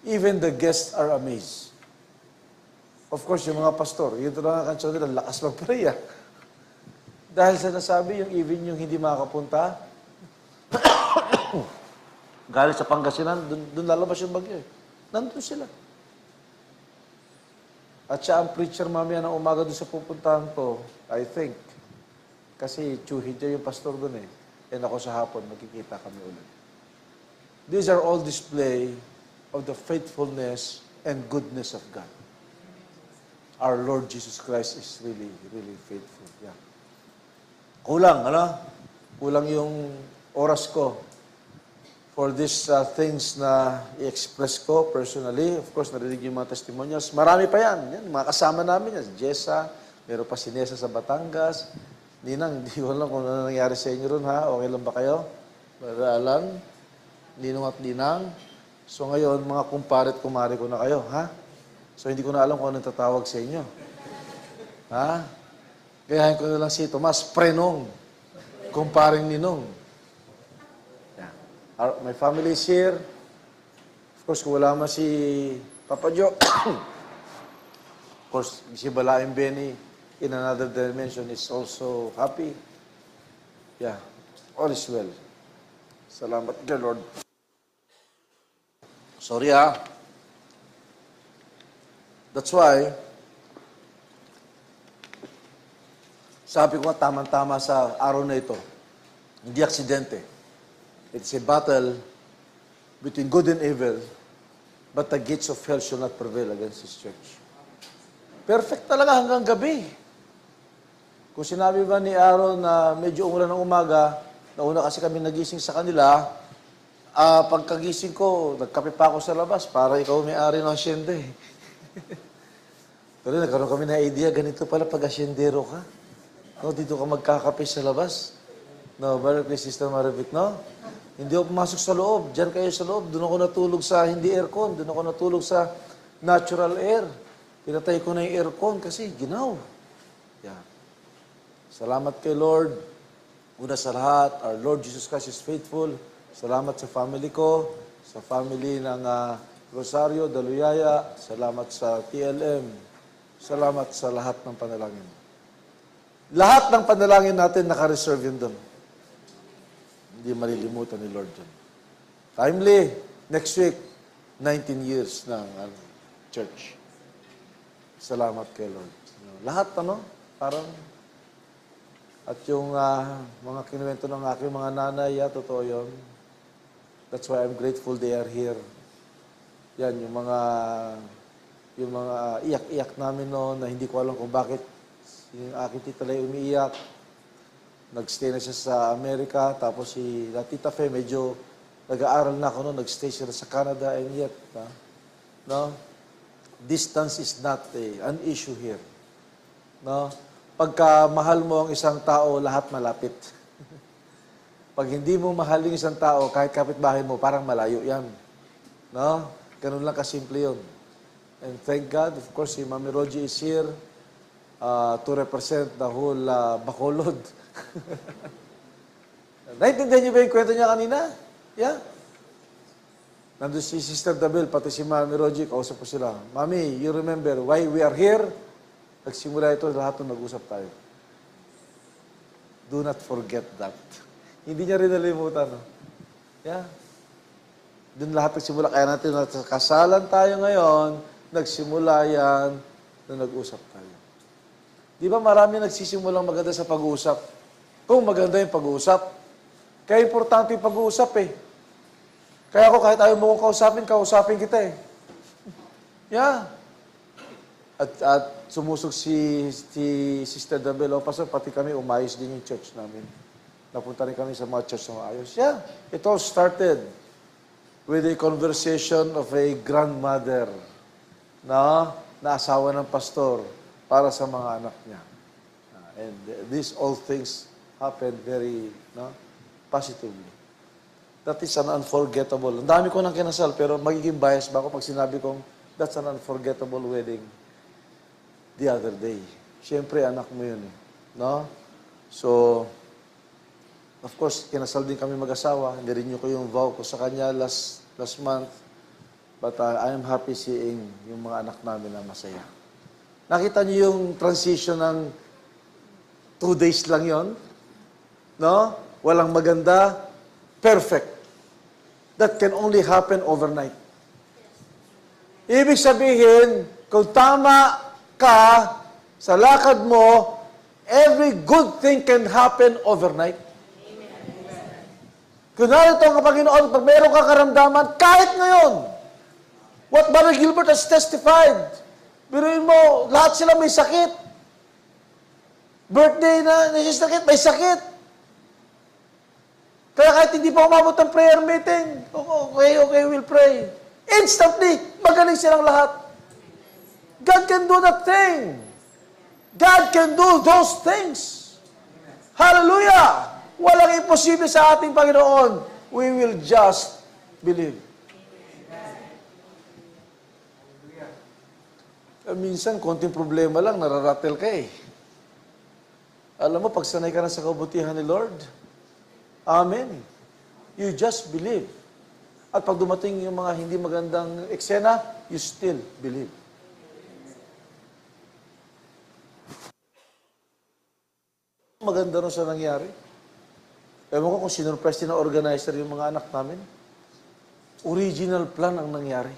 Even the guests are amazed. Of course, yung mga pastor, yun lang ang kansyon nila, lakas mag-pray. Dahil sa nasabi, yung even yung hindi makakapunta, galing sa Pangasinan, dun lalabas yung bagyo. Nandun sila. At siya ang preacher mamaya ng umaga dun sa pupuntahan ko, I think. Kasi Chuhid yung pastor dun eh. And ako sa hapon, magkikita kami ulit. These are all display of the faithfulness and goodness of God. Our Lord Jesus Christ is really, really faithful. Yeah. Kulang, ano? Kulang yung oras ko for these things na i-express ko personally. Of course, narinig yung mga testimonials. Marami pa yan. Mga kasama namin yan. Si Jessa, meron pa si Nessa sa Batangas. Ninang, hindi ko alam kung ano nangyari sa inyo ron, ha? Okay lang ba kayo? Para alam. Ninong at Ninang. So ngayon, mga kumpare at kumare ko na kayo, ha? So hindi ko na alam kung anong tatawag sa inyo. Ha? Gayahin ko na lang si Tomas, Prenong. Kumparing Ninong. Yeah. My family is here. Of course, kung wala man si Papa Joe. Of course, si Balaing Benny in another dimension is also happy. Yeah. All is well. Salamat kay Lord. Sorry That's why, sabi ko nga tamang-tama sa araw na ito, hindi aksidente. It's a battle between good and evil, but the gates of hell shall not prevail against His church. Perfect talaga hanggang gabi. Kung sinabi ba ni Aaron na medyo umulan ng umaga, nauna kasi kami nagising sa kanila, pagkagising ko, nagkape pa ako sa labas para ikaw may-ari ng asyenda eh. Pero nagkaroon kami na idea, ganito pala pag asyendero ka. No, dito ka magkakape sa labas. No, Brother Chris, Sister Marivic, no? Hindi ako pumasok sa loob. Diyan kayo sa loob. Doon ako natulog sa hindi aircon. Doon ako natulog sa natural air. Pinatay ko na yung aircon kasi ginaw. Yeah. Salamat kay Lord. Una sa lahat, our Lord Jesus Christ is faithful. Salamat sa family ko, sa family ng Rosario, Daluyaya. Salamat sa TLM. Salamat sa lahat ng panalangin. Lahat ng panalangin natin naka-reserve yun doon. Hindi malilimutan ni Lord yun. Timely, next week, 19 years ng church. Salamat kay Lord. Lahat, parang, at yung mga kinuwento ng aking mga nanay, totoo yun. That's why I'm grateful they are here. Yan, yung mga iyak-iyak namin noon na hindi ko alam kung bakit yung aking tita Lay umiiyak. Nag-stay na siya sa Amerika, tapos si Tita Fe, medyo nag-aaral na ako noon, nag-stay siya sa Canada, and yet, no? Distance is not an issue here. No? Pagka mahal mo ang isang tao, lahat malapit. Pag hindi mo mahal yung isang tao, kahit kapitbahay mo, parang malayo yan. No? Ganun lang kasimple yun. And thank God, of course, si Mami Rogie is here to represent the whole Bacolod. Naintindihan niyo ba yung kwento niya kanina? Yeah? Nandun si Sister Dabel, pati si Mami Rogie, kausap ko sila. Mami, you remember why we are here? Nagsimula ito, lahat nung nag-usap tayo. Do not forget that. Hindi niya rin nalimutan. No? Yeah. Doon lahat nagsimula. Kaya natin, kasalan tayo ngayon, nagsimula yan, na nag-usap tayo. Di ba marami nagsisimulang maganda sa pag-uusap? Kung maganda yung pag-uusap, kaya importante yung pag-uusap eh. Kaya ako kahit ayaw mo kong kausapin kita eh. Yeah. At sumusog si Sister Dabelo, Pastor, pati kami umayos din yung church namin. Napunta rin kami sa mga church na maayos. Yeah. It all started with a conversation of a grandmother na asawa ng pastor para sa mga anak niya. And these all things happened very positively. That is an unforgettable. Ang dami ko nang kinasal, pero magiging bias ba ako pag sinabi kong that's an unforgettable wedding the other day. Siyempre, anak mo yun eh. No? So, of course, kinasal din kami mag-asawa. Nirenew ko yung vow ko sa kanya last month. But I am happy seeing yung mga anak namin na masaya. Nakita niyo yung transition ng 2 days lang yon, no? Walang maganda, perfect. That can only happen overnight. Ibig sabihin, kung tama ka sa lakad mo, every good thing can happen overnight. Kung narito ang Panginoon, pag meron ka karamdaman, kahit ngayon, what Brother Gilbert has testified, biruin mo, lahat sila may sakit. Birthday na may sakit. Kaya kahit hindi pa umabot ang prayer meeting, okay, we'll pray. Instantly, magaling silang lahat. God can do that thing. God can do those things. Hallelujah! Walang imposible sa ating Panginoon. We will just believe. Minsan, konting problema lang, nararatel ka eh. Alam mo, pag sanay ka na sa kabutihan ni Lord, amen. You just believe. At pag dumating yung mga hindi magandang eksena, you still believe. Maganda rin sa nangyari. Ewan ko kung sinurpress na organizer yung mga anak namin. Original plan ang nangyari.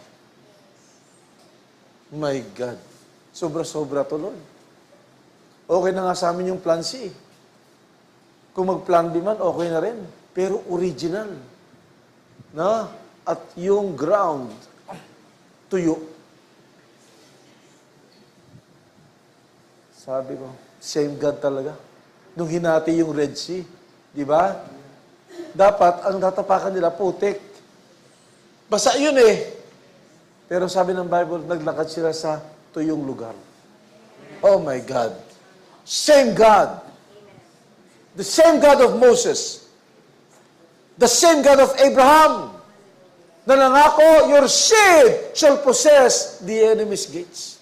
My God. Sobra-sobra to, Lord. Okay na nga sa amin yung plan C. Kung mag-plan B man, okay na rin. Pero original. Na? At yung ground, tuyo. Sabi ko, same God talaga. Nung hinati yung Red Sea, di ba? Dapat, ang tatapakan nila, putik. Basta yun eh. Pero sabi ng Bible, naglakad sila sa tuyong lugar. Oh my God. Same God. The same God of Moses. The same God of Abraham. Na nangako, your seed shall possess the enemy's gates.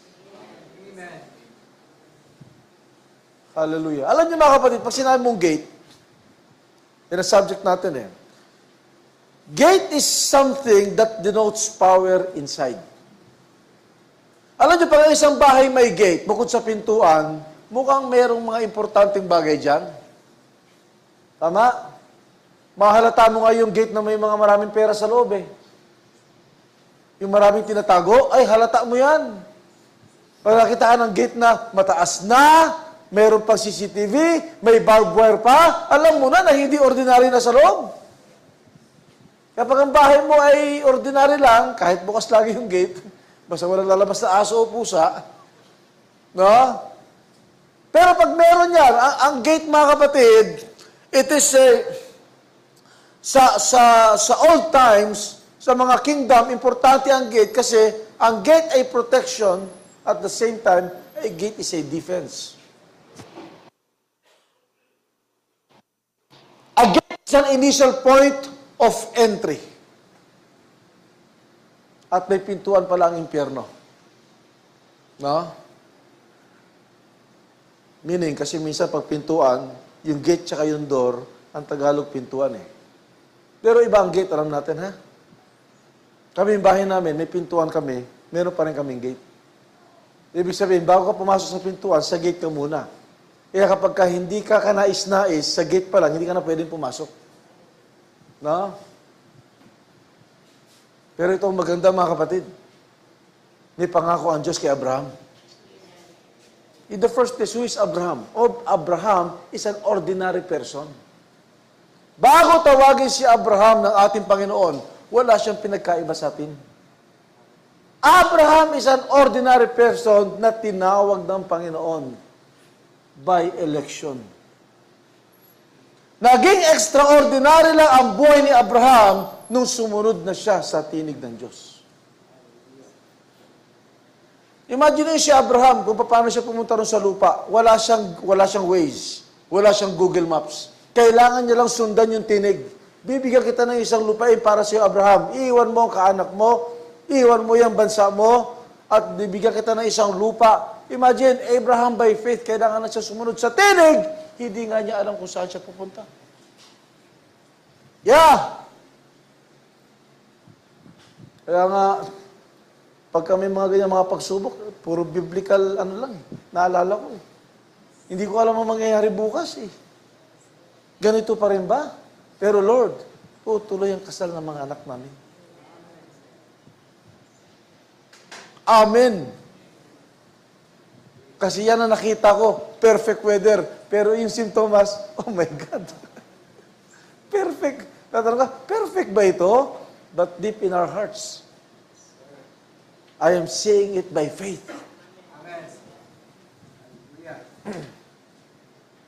Amen. Hallelujah. Alam niyo mga kapatid, pag sinabi mong gate, yun ang subject natin eh. Gate is something that denotes power inside. Alam niyo, pag isang bahay may gate, bukod sa pintuan, mukhang mayroong mga importanteng bagay dyan. Tama? Mahalata mo nga yung gate na may mga maraming pera sa loob eh. Yung maraming tinatago, ay halata mo yan. Pag nakitaan ng gate na mataas na, mayroon pang CCTV, may barbed wire pa, alam mo na hindi ordinary na sa loob. Kapag ang bahay mo ay ordinary lang, kahit bukas lagi yung gate, basta walang lalabas na aso o pusa, no? Pero pag meron yan, ang gate mga kapatid, it is sa old times, sa mga kingdom, importante ang gate kasi ang gate ay protection, at the same time, a gate is a defense. A gate is an initial point of entry. At may pintuan pala ang impyerno. No? Meaning, kasi minsan pag pintuan, yung gate tsaka yung door, ang Tagalog pintuan eh. Pero iba ang gate, alam natin ha? Kami yung bahay namin, may pintuan kami, meron pa rin kaming gate. Ibig sabihin, bago ka pumasok sa pintuan, sa gate ka muna. Kaya kapag ka hindi ka kanais-nais, sa gate pa lang, hindi ka na pwedeng pumasok. No? Pero ito ang maganda mga kapatid. May pangako ang Diyos kay Abraham. In the first place, who is Abraham? Abraham is an ordinary person. Bago tawagin si Abraham ng ating Panginoon, wala siyang pinagkaiba sa atin. Abraham is an ordinary person na tinawag ng Panginoon by election. Naging extraordinary lang ang buhay ni Abraham nung sumunod na siya sa tinig ng Diyos. Imagine si Abraham kung paano siya pumunta ron sa lupa. Wala siyang Waze. Wala siyang Google Maps. Kailangan niya lang sundan yung tinig. Bibigyan kita ng isang lupain para sa iyo, Abraham. Iiwan mo ang kaanak mo. Iiwan mo yung bansa mo. At bibigyan kita ng isang lupa. Imagine, Abraham by faith, kailangan na siya sumunod sa tinig. Hindi nga niya alam kung saan siya pupunta. Yeah! Kaya nga, pag kami mga ganyan, mga pagsubok, puro biblical, naalala ko eh. Hindi ko alam ang mangyayari bukas eh. Ganito pa rin ba? Pero Lord, tuloy ang kasal ng mga anak namin. Amen. Kasi yan ang nakita ko, perfect weather. Pero yung simptomas, oh my God. Perfect. Tatanong ka, perfect ba ito? But deep in our hearts, I am seeing it by faith.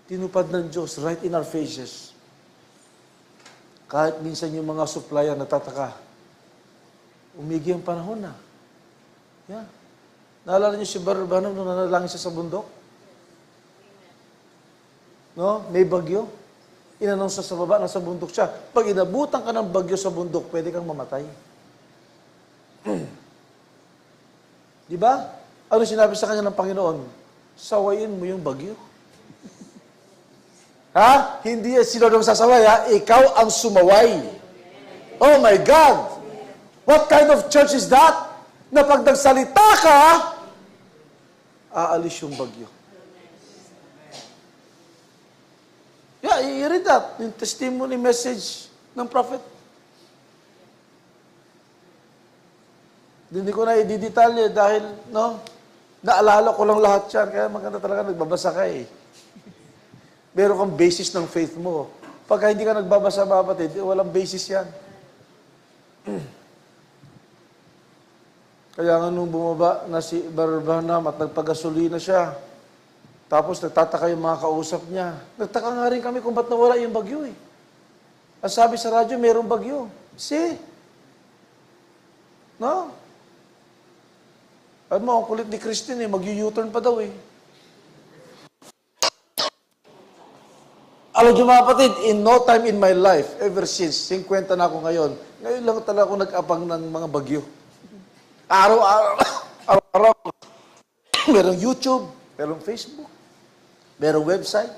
Tinupad ng Diyos right in our faces. Kahit minsan yung mga supplier natataka, umigi ang panahon na. Yeah. Naalala niyo si Barbanam nung nanalangin siya sa bundok? No? May bagyo. Inanong sa baba, nasa bundok siya. Pag inabutan ka ng bagyo sa bundok, pwede kang mamatay. Di ba? Ano sinabi sa kanya ng Panginoon? Sawayin mo yung bagyo. Ha? Hindi sila nang sasaway, ha? Ikaw ang sumaway. Oh my God! What kind of church is that? Na pag nagsalita ka, aalis yung bagyo. Yeah, i-read that. Yung testimony message ng prophet. Hindi ko na i-detalye dahil, naalala ko lang lahat yan. Kaya maganda talaga nagbabasa ka eh. Meron kang basis ng faith mo. Pagka hindi ka nagbabasa, kapatid, walang basis yan. Kaya nga nung bumaba na si Barbanam at nagpagasolina siya, tapos nagtataka yung mga kausap niya. Nagtaka nga rin kami kung ba't nawala yung bagyo eh. Ang sabi sa radyo, mayroong bagyo. No? Alam mo, ang kulit ni Christine eh, mag-u-turn pa daw eh. Alam niyo mga kapatid, in no time in my life, ever since, 50 na ako ngayon lang talaga ako nag-abang ng mga bagyo. Araw-araw. Merong YouTube, merong Facebook, merong website.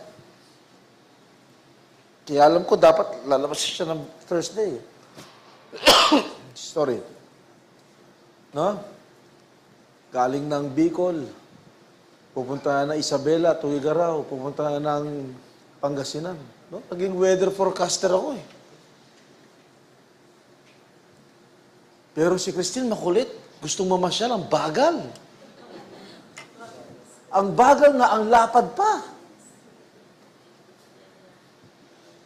Kaya alam ko, dapat lalabas siya ng Thursday. Sorry. No? Galing ng Bicol, pupunta na Isabela, Tuigaraw, pupunta na ng Pangasinan. No? Naging weather forecaster ako eh. Pero si Christine makulit. Gustong mamasyal, ang bagal. Ang bagal na ang lapad pa.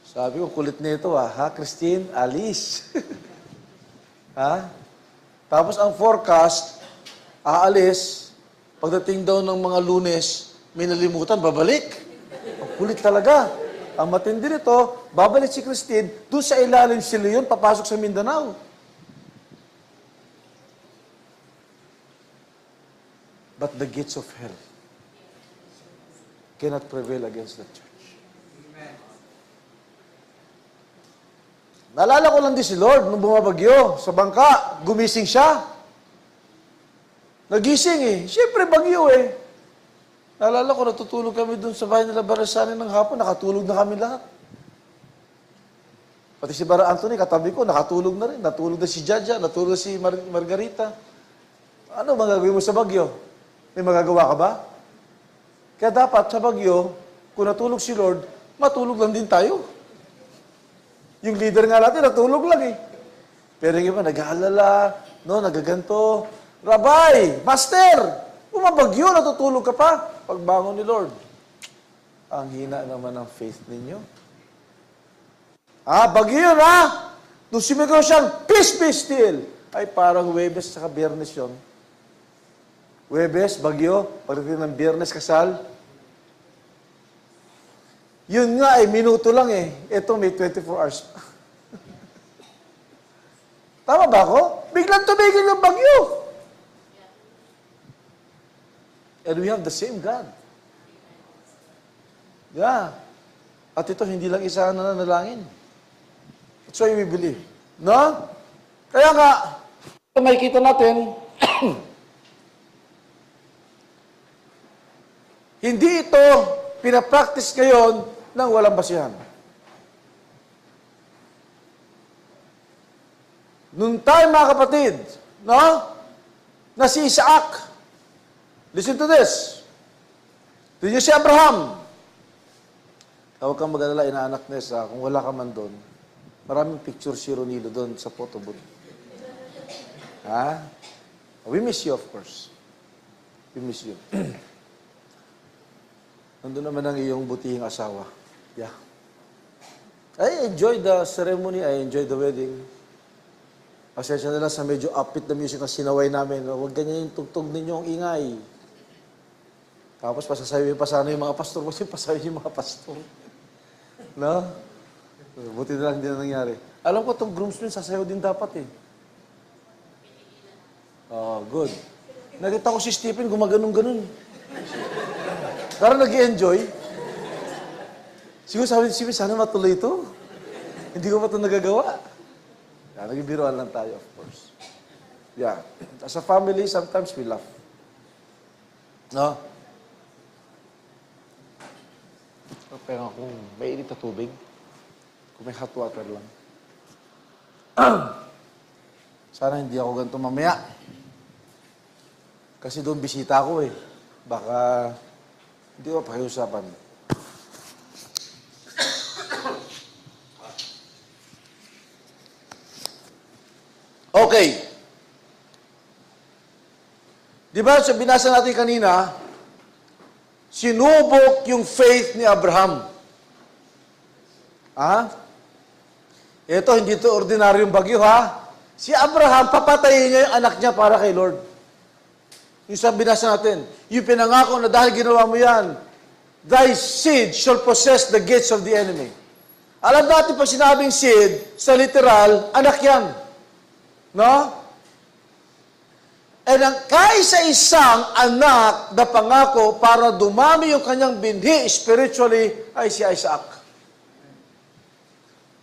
Sabi ko, kulit nito ha, Christine, alis. Ha? Tapos ang forecast, aalis, pagdating daw ng mga Lunes, may nalimutan, babalik. Ang kulit talaga. Ang matindi nito, babalik si Christine, doon sa ilalim si Leon, papasok sa Mindanao. But the gates of hell cannot prevail against the church. Amen. Naalala ko lang din si Lord nung bumabagyo sa bangka, gumising siya. Nagising eh. Siyempre bagyo eh. Naalala ko, natutulog kami dun sa bahay nila Barasanin ng hapon, nakatulog na kami lahat. Pati si Bara Anthony, katabi ko, nakatulog na rin. Natulog na si Jaja, natulog na si Margarita. Ano magagawin mo sa bagyo? May magagawa ka ba? Kaya dapat sa bagyo, kung natulog si Lord, matulog lang din tayo. Yung leader nga natin, natulog lang eh. Pero yung iba, nag-aalala, no, nagaganto. Rabbi, Master, bumabagyo, natutulog ka pa. Pagbangon ni Lord, ang hina naman ng faith ninyo. Bagyo yun, Nung sumigaw siyang, peace be still. Ay, parang Huwebes sa Biyernes yun. Huwebes, bagyo. Pagdating ng Biyernes, kasal. Yun nga, minuto lang eh. Ito, may 24 hours. Tama ba ako? Biglang tumigil yung bagyo. And we have the same God. Yeah. At ito, hindi lang isa na nanalangin. That's why we believe. No? Kaya nga, makikita natin, hindi ito pinapractice ngayon ng walang basihan. Noong time, mga kapatid, no? Na si Isaac, listen to this. Ito niyo si Abraham. Huwag kang mag-alala, inaanak Nessa, kung wala ka man doon, maraming picture si Ronilo doon sa photo booth. We miss you, of course. We miss you. Nandun naman ang iyong butihing asawa. Yeah. I enjoyed the ceremony. I enjoyed the wedding. Pasensya na lang sa medyo upbeat na music na sinaway namin. Huwag ganyan yung tugtog ninyo ang ingay. Tapos pasasabi pa sana yung mga pastor. Kasi pasabi yung mga pastor. No? Buti na lang hindi na nangyari. Alam ko itong groomsmen sasayaw din dapat eh. Oh, good. Nakita ko si Stephen gumaganong-ganon. Parang nag-i-enjoy. Siguro sabi ni Stephen, sana matuloy ito. Hindi ko pa ito nagagawa. Nag-ibiroan lang tayo, of course. Yeah. As a family, sometimes we laugh. No? Pero kung may init na tubig, kung may hot water lang. Sana hindi ako ganito mamaya. Kasi doon bisita ako eh. Baka hindi ko pakiusapan. Okay. Di ba sa binasa natin kanina, sinubok yung faith ni Abraham. Ito, hindi ito ordinaryong bagyo, Si Abraham, papatayin niya yung anak niya para kay Lord. Yung sa binasa natin, yung pinangako na dahil ginawa mo yan, thy seed shall possess the gates of the enemy. Alam natin pag sinabing seed, sa literal, anak yan. No? And ang kaisa-isang anak na pangako para dumami yung kanyang binhi spiritually ay si Isaac.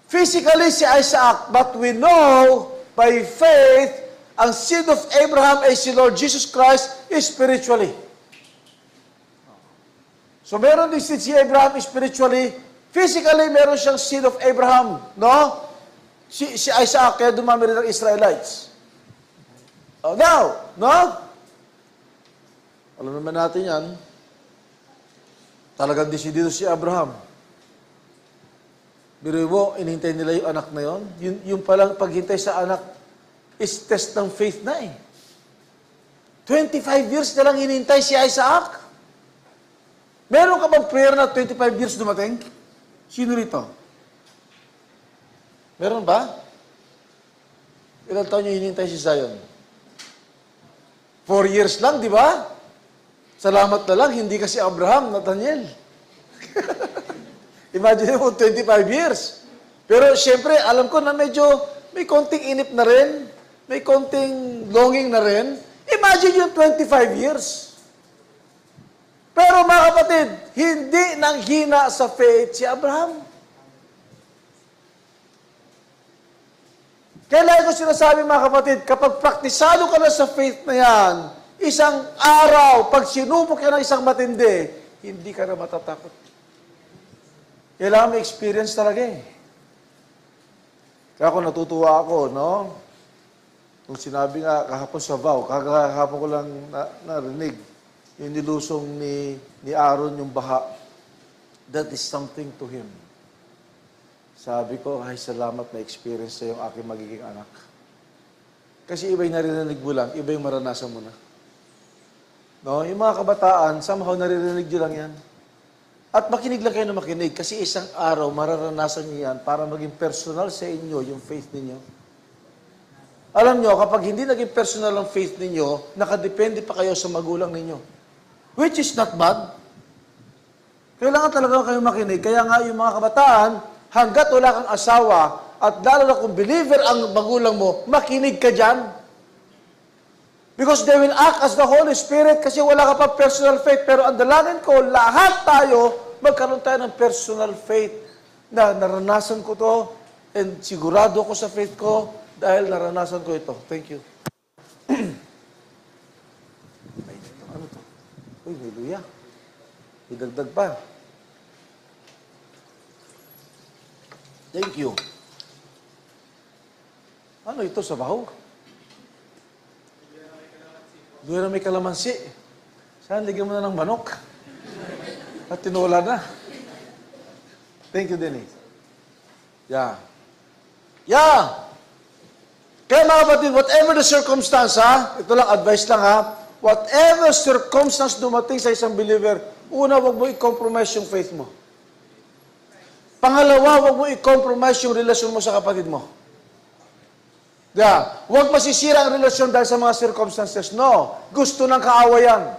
Physically si Isaac, but we know by faith, ang seed of Abraham ay si Lord Jesus Christ spiritually. So meron din seed si Abraham spiritually, physically meron siyang seed of Abraham, no? Si Isaac, kaya dumami rin ang Israelites. Now, no? Alam naman natin yan, talagang desidido si Abraham. Pero mo, inihintay nila yung anak na yon. Yung palang paghintay sa anak is test ng faith na eh. 25 years na lang hinintay si Isaac. Meron ka bang prayer na 25 years dumating? Sino rito? Meron ba? Ilang taon niyo hinintay si Zion? 4 years lang, di ba? Salamat na lang, hindi kasi Abraham, Nathaniel. Imagine mo, 25 years. Pero siyempre, alam ko na medyo may konting inip na rin, may konting longing na rin. Imagine yung 25 years. Pero mga kapatid, hindi nang hina sa faith si Abraham. Kailan ko sinasabi mga kapatid, kapag praktisado ka na sa faith na yan, isang araw, pag sinubok ka ng isang matindi, hindi ka na matatakot. Kailangan may experience talaga eh. Kaya ako natutuwa ako, no? Nung sinabi nga kahapon sa vow, kahapon ko lang narinig, yung nilusong ni Aaron yung baha. that is something to him. Sabi ko, ay salamat na experience sa yung aking magiging anak. Kasi iba yung naririnig mo lang, iba yung maranasan mo na. No? Yung mga kabataan, somehow naririnig nyo lang yan. At makinig lang kayo na makinig kasi isang araw mararanasan niyo yan para maging personal sa inyo yung faith ninyo. Alam nyo, kapag hindi naging personal ang faith ninyo, nakadepende pa kayo sa magulang ninyo. Which is not bad. Kailangan talaga kayo makinig. Kaya nga yung mga kabataan, hanggat wala kang asawa, at lalo na kung believer ang magulang mo, makinig ka dyan. Because they will act as the Holy Spirit kasi wala ka pa personal faith. Pero ang dalangin ko, lahat tayo, magkaroon tayo ng personal faith na naranasan ko to and sigurado ko sa faith ko dahil naranasan ko ito. Thank you. Ano to? Uy, may luya. Idagdag pa. Thank you. Ano ito sa baho? Doon na may kalamansi. Saan ligyan mo na ng manok? At tinula na. Thank you, Denise. Yeah. Yeah! Kaya mga kapatid, whatever the circumstance, ito lang, advice lang whatever circumstance dumating sa isang believer, una, wag mo i-compromise yung faith mo. Pangalawa, wag mo i-compromise yung relasyon mo sa kapatid mo. Yeah. Huwag masisira ang relasyon dahil sa mga circumstances. No. Gusto ng kaawayan.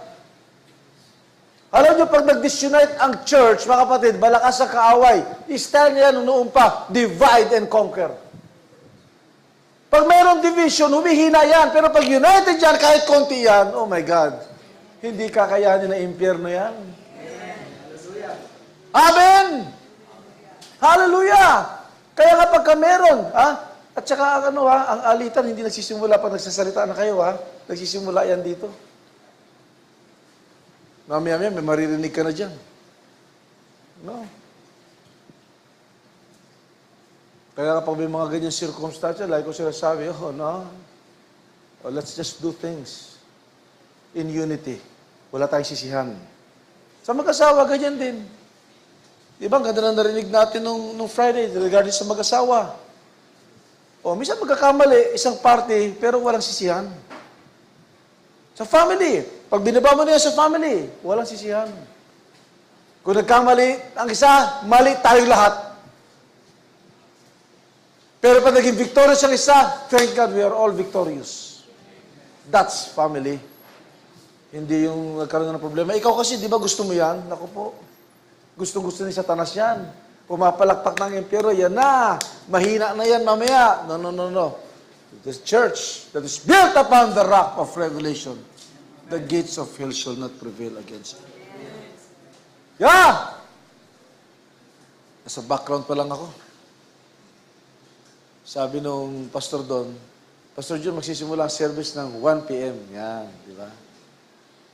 Alam niyo, pag nag-disunite ang church, mga kapatid, malakas ang kaaway. I-style niya noon pa, divide and conquer. Pag mayroong division, humihina yan. Pero pag united yan, kahit konti yan, oh my God, hindi kakayanin na impyerno yan. Amen! Hallelujah! Kaya kapag ka meron, at saka ang alitan, hindi nagsisimula pag nagsasalita na kayo, nagsisimula yan dito. Mamaya-maya, may maririnig ka na dyan. No. Kaya kapag may mga ganyan circumstances, like ko sinasabi, let's just do things in unity. Wala tayong sisihan. Sa mag-asawa, ganyan din. Di ba, ang ganda na narinig natin nung Friday regarding sa mag-asawa. Minsan magkakamali, isang party, pero walang sisihan. Sa family, pag binaba mo niya sa family, walang sisihan. Kung nagkamali, ang isa, mali tayong lahat. Pero pag naging victorious ang isa, thank God we are all victorious. That's family. Hindi yung nagkaroon ng problema. Ikaw kasi, di ba gusto mo yan? Naku po. Gustong-gusto ni Satanas yan. Pumapalakpak ng impyerno, yan na. Mahina na yan mamaya. No. The church that is built upon the rock of revelation, the gates of hell shall not prevail against it. Yeah! Nasa background pa lang ako. Sabi nung pastor doon, Pastor John, magsisimula ang service ng 1 p.m. Yan, di ba?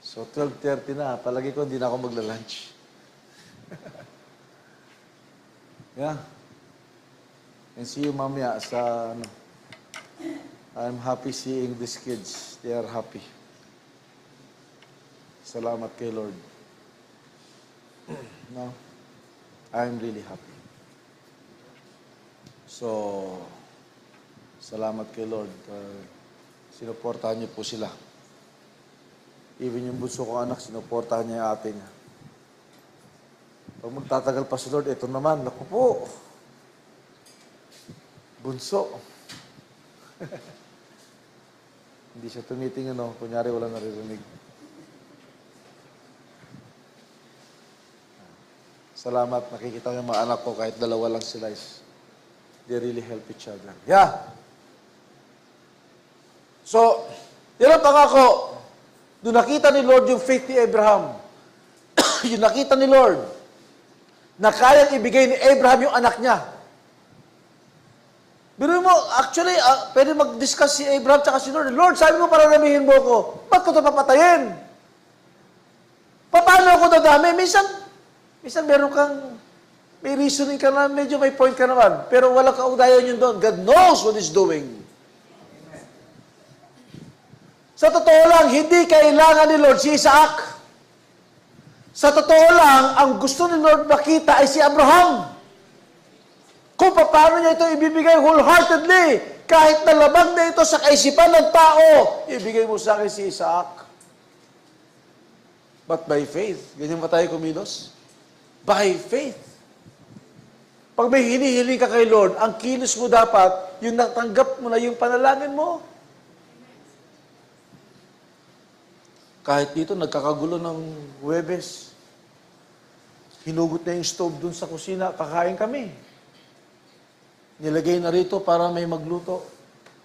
So, 12:30 na. Palagi ko, hindi na ako magla-lunch. Yeah. And see you mamaya sa, I'm happy seeing these kids. They are happy. Salamat kay Lord. No? I'm really happy. So, salamat kay Lord. Sinuportahan niyo po sila. Even yung bunso kong anak, sinuportahan niya yung ate niya. Pag magtatagal pa si Lord, ito naman, naku po. Bunso. Hindi siya tumitingin, kunyari wala naririnig. Salamat, nakikita ko yung mga anak ko, kahit dalawa lang sila, they really help each other. Yeah. So, yan ang pangako. Doon nakita ni Lord yung faith ni Abraham. Yung nakita ni Lord na kayang ibigay ni Abraham yung anak niya. Pero mo, actually, pwede mag-discuss si Abraham tsaka si Lord. Lord, sabi mo para ramihin mo ko. Ba't ko ito papatayin? Paano ako dadami? Minsan meron kang, may reasoning ka na, medyo may point ka naman. Pero walang kaugnayan yun doon. God knows what He's doing. Sa totoo lang, hindi kailangan ni Lord si Isaac. Sa totoo lang, ang gusto ni Lord makita ay si Abraham. Kung paano niya ito ibibigay wholeheartedly, kahit nalabag na ito sa kaisipan ng tao, ibigay mo sa akin si Isaac. But by faith, ganyan ba tayo kumilos? By faith. Pag may hinihiling ka kay Lord, ang kilos mo dapat, yung natanggap mo na yung panalangin mo. Kahit dito, nagkakagulo ng Huwebes. Hinugot na yung stove dun sa kusina, kakain kami. Nilagay na rito para may magluto.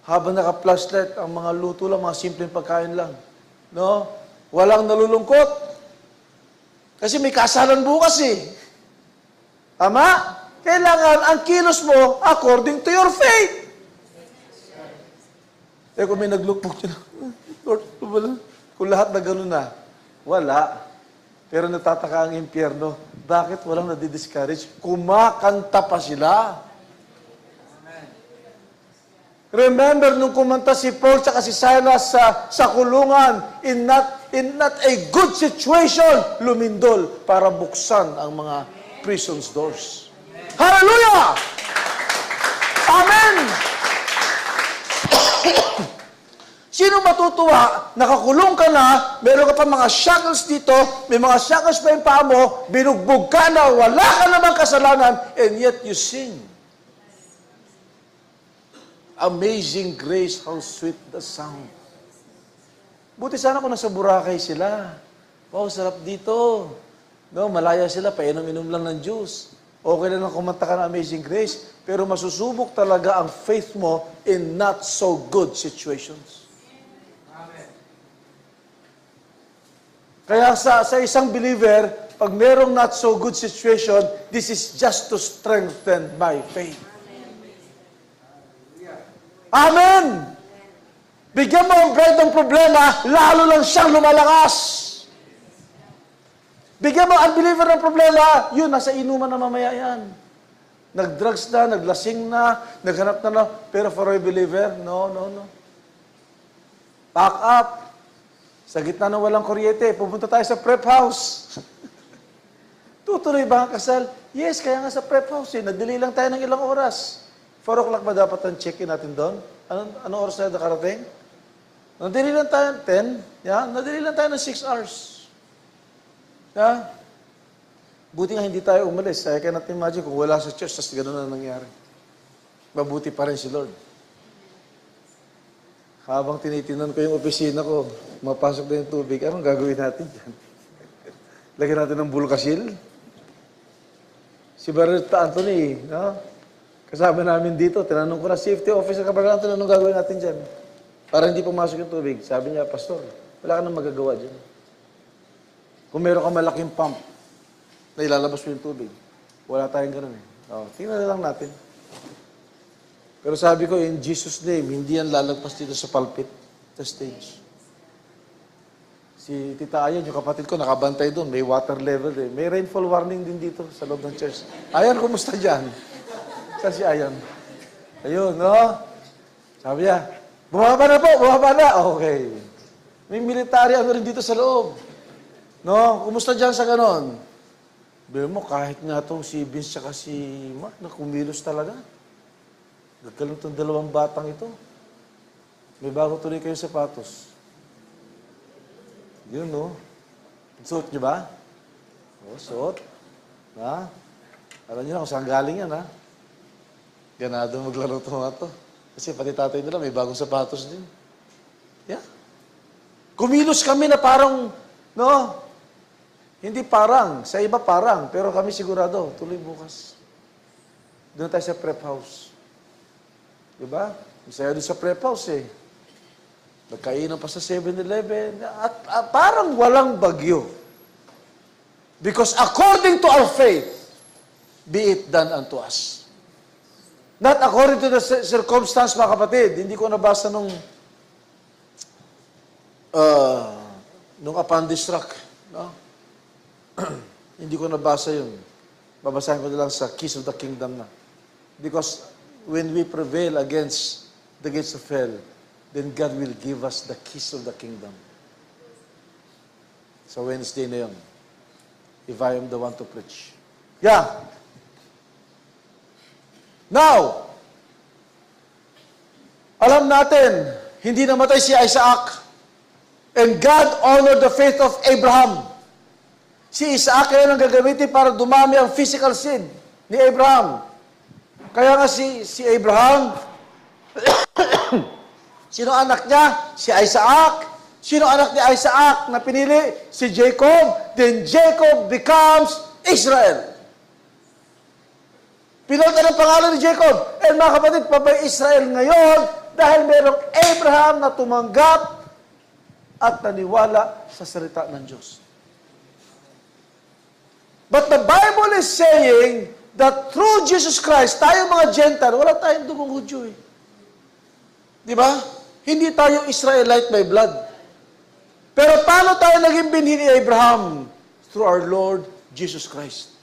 Habang naka-flashlight, ang mga luto lang, mga simpleng pagkain lang. No? Walang nalulungkot. Kasi may kasalan bukas eh. Tama? Kailangan ang kilos mo according to your faith. Eh kung may naglukpok siya, Lord, wala. Kung lahat na gano'n na, wala. Pero natataka ang impyerno, bakit walang nadidiscourage? Kumakanta pa sila. Remember, nung kumanta si Paul at si Silas sa kulungan, in not a good situation, lumindol para buksan ang mga prison's doors. Hallelujah! Amen! Sino matutuwa? Nakakulong ka na, meron ka pa mga shackles dito, may mga shackles pa yung paa mo, binugbog ka na, wala ka namang kasalanan, and yet you sing. Amazing grace, how sweet the sound. Buti sana kung nasa Boracay sila. Wow, sarap dito. No, malaya sila, painom-inom lang ng juice. Okay lang na kumanta ka ng Amazing Grace, pero masusubok talaga ang faith mo in not so good situations. Kaya sa isang believer, pag merong not so good situation, this is just to strengthen my faith. Amen! Bigyan mo ang bread ng problema, lalo lang siyang lumalakas. Bigyan mo ang believer ng problema, yun, nasa inuman na mamaya yan. Nag-drugs na, naglasing na, naghanap na, pero for a believer, no. Pack up. Sa gitna ng walang kuryente, pupunta tayo sa prep house. Tutuloy ba ang kasal? Yes, kaya nga sa prep house eh. Nag-delay lang tayo ng ilang oras. 4 o'clock ba dapat ang check-in natin doon? Anong oras tayo nakarating? Nag-delay lang tayo 10. Yeah? Nag-delay lang tayo ng 6 hours. Yeah? Buti nga hindi tayo umalis. I cannot imagine kung wala sa church, tapos gano'n na nangyari. Mabuti pa rin si Lord. Habang tinitinan ko yung opisina ko, mapasok na yung tubig, anong gagawin natin dyan? Lagyan natin ng bulkasil? Si Barreta Anthony, no? Kasama namin dito, tinanong ko na, safety officer ka ba Anthony, anong gagawin natin dyan? Para hindi pumasok yung tubig. Sabi niya, Pastor, wala ka nang magagawa dyan. Kung meron ka malaking pump na ilalabas mo yung tubig, wala tayong ganun eh. Tingnan na lang natin. Pero sabi ko, in Jesus' name, hindi yan lalagpas dito sa pulpit, sa stage. Si Tita Ayan, yung kapatid ko, nakabantay doon. May water level eh. May rainfall warning din dito sa loob ng church. Ayan, kumusta dyan? Saan si Ayan? Ayun, no? Sabi niya, bumaba na po, bumaba na. Okay. May military ano rin dito sa loob. No? Kumusta dyan sa ganon? Sabi mo, kahit nga itong si Vince tsaka si Mark, na kumilos talaga. Nagkalang itong 2 batang ito. May bago tuloy kayong sapatos. Yun, no? Suot niyo ba? Suot. Ha? Alam niyo na kung saan galing yan, ha? Ganado maglaro ito nga to. Kasi pati tatay nila may bagong sapatos din. Yeah. Kumilos kami na parang, no? Hindi parang, sa iba parang, pero kami sigurado, tuloy bukas. Doon tayo sa prep house. Diba? Masaya doon sa prep house eh. Nagkainan pa sa 7-Eleven. At parang walang bagyo. Because according to our faith, be it done unto us. Not according to the circumstance, mga kapatid. Hindi ko nabasa nung Apandis-Rock. No? Hindi ko nabasa yun. Babasahin ko na lang sa Keys of the Kingdom na. Because when we prevail against the gates of hell, then God will give us the keys of the kingdom. So Wednesday na yun. if I am the one to preach. Yeah. Now, alam natin, hindi namatay si Isaac. And God honored the faith of Abraham. Si Isaac kaya nang gagamitin para dumami ang physical seed ni Abraham. Kaya nga si Abraham, sino anak niya? Si Isaac. Sino anak ni Isaac na pinili? Si Jacob. Then Jacob becomes Israel. Pinunta ng pangalan ni Jacob. And mga kapatid, pabay Israel ngayon dahil merong Abraham na tumanggap at naniwala sa salita ng Diyos. But the Bible is saying that through Jesus Christ, tayo mga Gentile, wala tayong dugong Hudyo eh. Di ba? Hindi tayo Israelite by blood. Pero paano tayo naging binhi ni Abraham? Through our Lord Jesus Christ.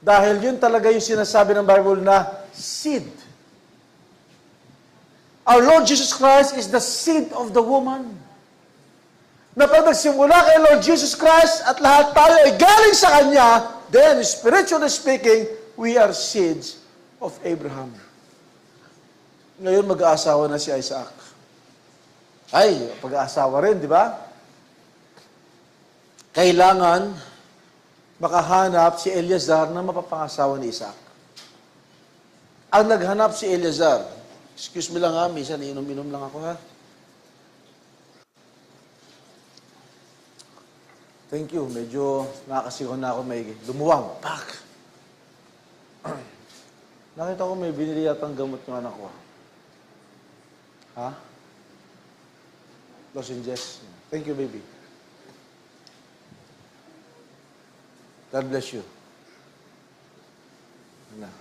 Dahil yun talaga yung sinasabi ng Bible na seed. Our Lord Jesus Christ is the seed of the woman. Na pag nagsimula kay Lord Jesus Christ at lahat tayo ay galing sa Kanya, then, spiritually speaking, we are seeds of Abraham. Ngayon, mag-aasawa na si Isaac. Ay, pag-aasawa rin, di ba? Kailangan makahanap si Eleazar na mapapangasawa ni Isaac. Ang naghanap si Eleazar, excuse me lang ha, minsan inom-inom lang ako ha. Thank you, medyo nakakasigaw na ako may lumuwang. Pak! Nakita ko may binili yatang gamot ng anak ko. Ha? Lozenges. Thank you, baby. God bless you. Na.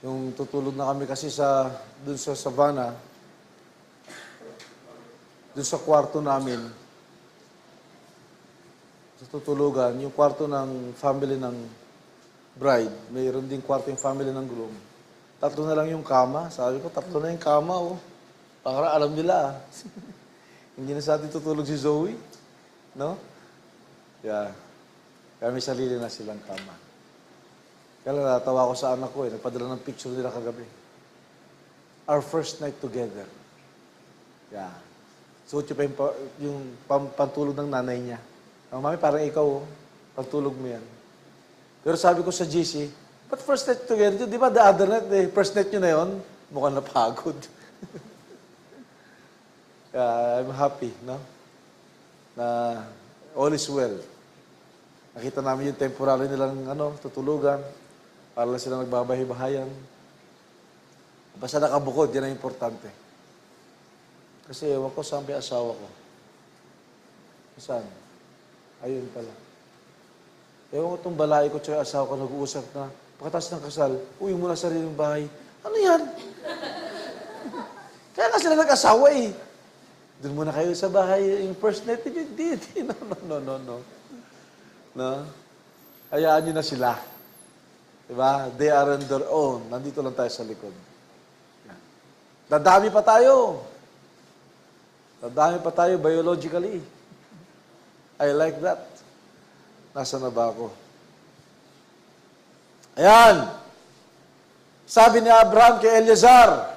Yung tutulog na kami kasi dun sa Savannah, dun sa kwarto namin, sa tutulugan, yung kwarto ng family ng bride, mayroon din kwarto yung family ng groom. 3 na lang yung kama. Sabi ko, 3 na yung kama, oh. Para alam nila, ah. Hindi na sa atin tutulog si Zoe. No? Yeah. Kaya may sarili na silang kama. Kaya natawa ko sa anak ko, eh. Nagpadala ng picture nila kagabi. Our first night together. Yeah. Suot pa yung pantulog ng nanay niya. Mami, parang ikaw, oh. Pantulog mo yan. Pero sabi ko sa GC, but first night together, di ba the other night, first night nyo na yun, mukhang napagod. I'm happy, no? Na all is well. Nakita namin yung temporary nilang tutulugan, para lang sila nagbabahay-bahayan. Basta nakabukod, yan ang importante. Kasi ewan ko saan pa yung asawa ko. Saan? Ayun pala. Ewan ko itong balay ko tsaka asawa ko nag-uusap na pagkatapos ng kasal, uwi mo na sa sariling bahay. Ano yan? Kaya nga sila nag-asawa eh. Doon muna kayo sa bahay. Yung first night, hindi. No? Hayaan nyo na sila. Diba? They are on their own. Nandito lang tayo sa likod. Dadami pa tayo. Dadami pa tayo biologically. I like that. Nasaan na ba ako? Ayan. Sabi ni Abraham kay Eleazar,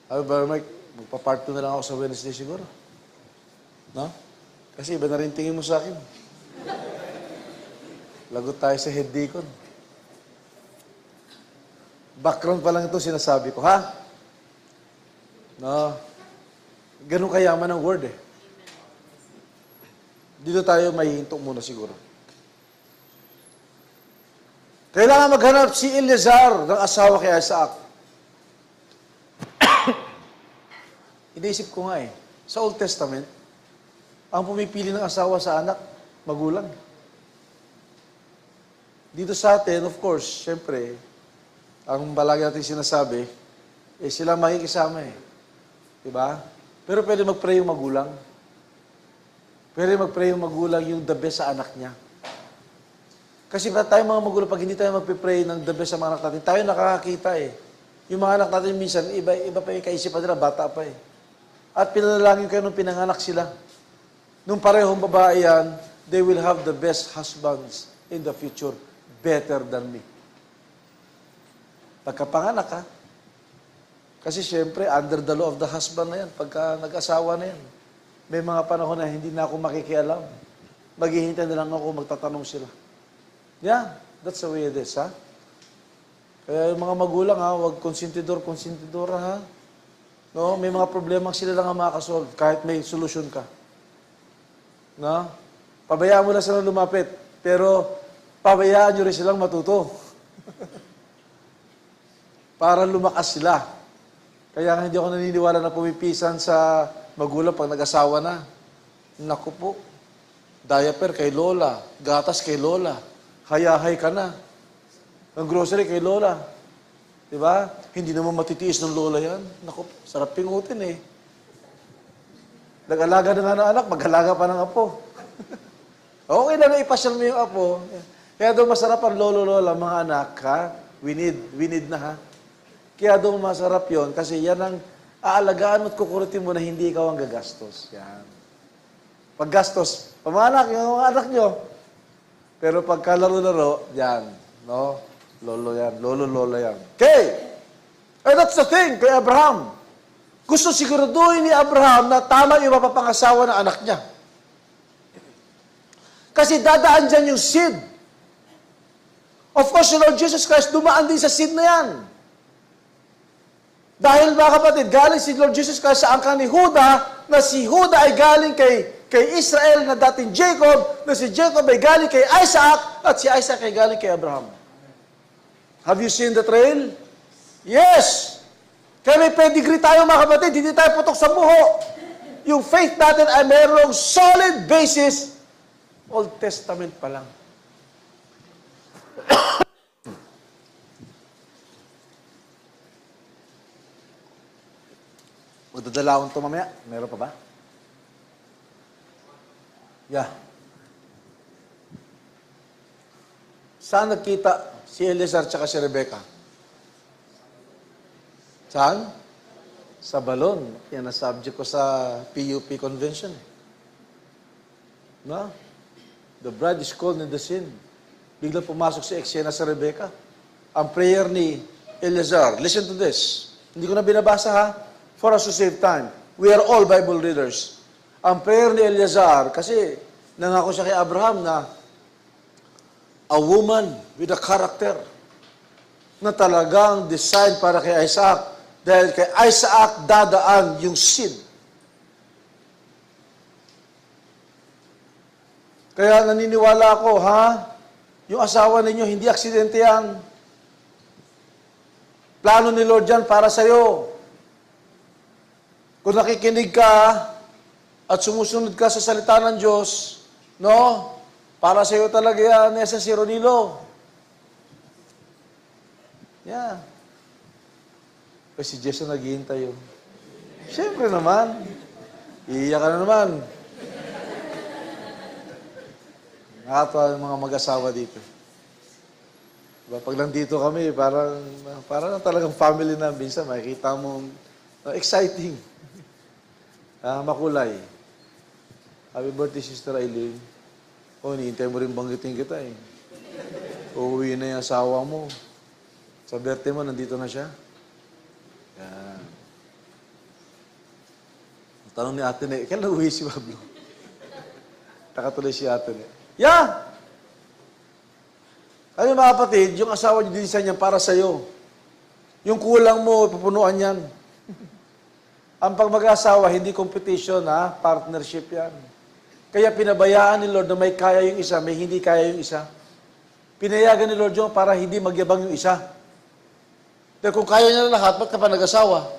Brother Mike, magpa-part 2 na lang ako sa Wednesday siguro. No? Kasi iba na rin tingin mo sa akin. Lagot tayo sa head deacon. Background pa lang ito sinasabi ko, ha? No? Ganun kayaman ang word eh. Dito tayo may hinto muna siguro. Kailangan maghanap si Eleazar ng asawa kay Isaac. Iniisip ko nga eh, sa Old Testament, ang pumipili ng asawa sa anak, magulang. Dito sa atin, of course, syempre, ang palagi natin sinasabi, sila makikisama eh. Diba? Pero pwede mag-pray yung magulang. Pwede mag-pray yung magulang yung the best sa anak niya. Kasi tayo mga magulang, pag hindi tayo magpipray ng the best sa mga anak natin, tayo nakakakita eh. Yung mga anak natin minsan, iba pa yung kaisipan nila, bata pa eh. At pinanalangin kayo nung pinanganak sila. Nung parehong babae yan, they will have the best husbands in the future, better than me. Pagkapanganak ha. Kasi syempre, under the law of the husband na yan, pagka nag-asawa na yan, may mga panahon na hindi na ako makikialam. Maghihintay na lang ako, magtatanong sila. Yeah, that's the way it is, ha? Kaya yung mga magulang, ha, huwag konsentidor-konsentidora, ha? No? May mga problema sila lang ang makasolve, kahit may solusyon ka. No? Pabayaan mo na silang lumapit, pero pabayaan nyo rin silang matuto. Para lumakas sila. Kaya hindi ako naniniwala na pumipisan sa magulang pag nag-asawa na. Naku po, diaper kay lola, gatas kay lola, hayahay ka na. Ang grocery kay lola. Diba? Hindi naman matitiis ng lola yan. Naku, sarap pingutin eh. Nag-alaga na nga ng anak, mag-alaga pa ng apo. Okay na ipasyal mo yung apo. Kaya daw masarap ang lolo-lola, mga anak, ha? We need na, ha? Kaya daw masarap yon kasi yan ang aalagaan mo at kukurutin mo na hindi ikaw ang gagastos. Yan. Paggastos, pamanak, yung mga anak nyo. Pero pagka laro-laro, yan. No? Lolo yan. Lolo-lola yan. Okay. And that's the thing kay Abraham. Gusto siguraduhin ni Abraham na tama yung mapapangasawa ng anak niya. Kasi dadaan dyan yung seed. Of course, si Lord Jesus Christ dumaan din sa seed na yan. Dahil mga kapatid, galing si Lord Jesus Christ sa angkan ni Juda, na si Juda ay galing kay Israel na dating Jacob, na si Jacob ay galing kay Isaac, at si Isaac ay galing kay Abraham. Have you seen the trail? Yes! Kaya may pedigree tayo mga kapatid, hindi tayo putok sa buho. Yung faith natin ay mayroong solid basis, Old Testament pa lang. Magdadalawang ito mamaya. Meron pa ba? Yeah. Saan nagkita si Eliezer at si Rebecca? Saan? Sa balon. Yan ang subject ko sa PUP convention. No? The bride is called in the sin. Biglang pumasok si eksena sa Rebecca. Ang prayer ni Eliezer. Listen to this. Hindi ko na binabasa ha. For us to save time. We are all Bible readers. Ang prayer ni Eliezer, kasi nangako siya kay Abraham na a woman with a character na talagang design para kay Isaac. Dahil kay Isaac dadaan yung seed. Kaya naniniwala ako, ha? Yung asawa ninyo, hindi aksidente yan. Plano ni Lord yan para sa'yo. Kung nakikinig ka at sumusunod ka sa salita ng Diyos, no? Para sa iyo talaga yan, Nessa si Ronilo. Yeah. Kasi si Jason naghihintay yun. Siyempre naman. Iiyak ka na naman. Nakatawa yung mga mag-asawa dito. Diba? Pag nandito kami, parang talagang family na. Minsan makikita mo, exciting. Makulay. Happy birthday, Sister Eileen. Niintay mo rin banggitin kita eh. Uuwi na yung asawa mo. Sa birthday mo, nandito na siya. Yan. Tanong ni Ate Ne, kailan uwi si Pablo? Takatuloy si Ate Ne. Yeah! Ano mga kapatid, yung asawa niyo din sa niya para sa'yo. Yung kulang mo, pupunuan yan. Ang pag-mag-asawa, hindi competition, ha? Partnership yan. Kaya pinabayaan ni Lord na may kaya yung isa, may hindi kaya yung isa. Pinayagan ni Lord yung para hindi magyabang yung isa. Pero kung kaya niya na lahat, ba't ka pa nag-asawa?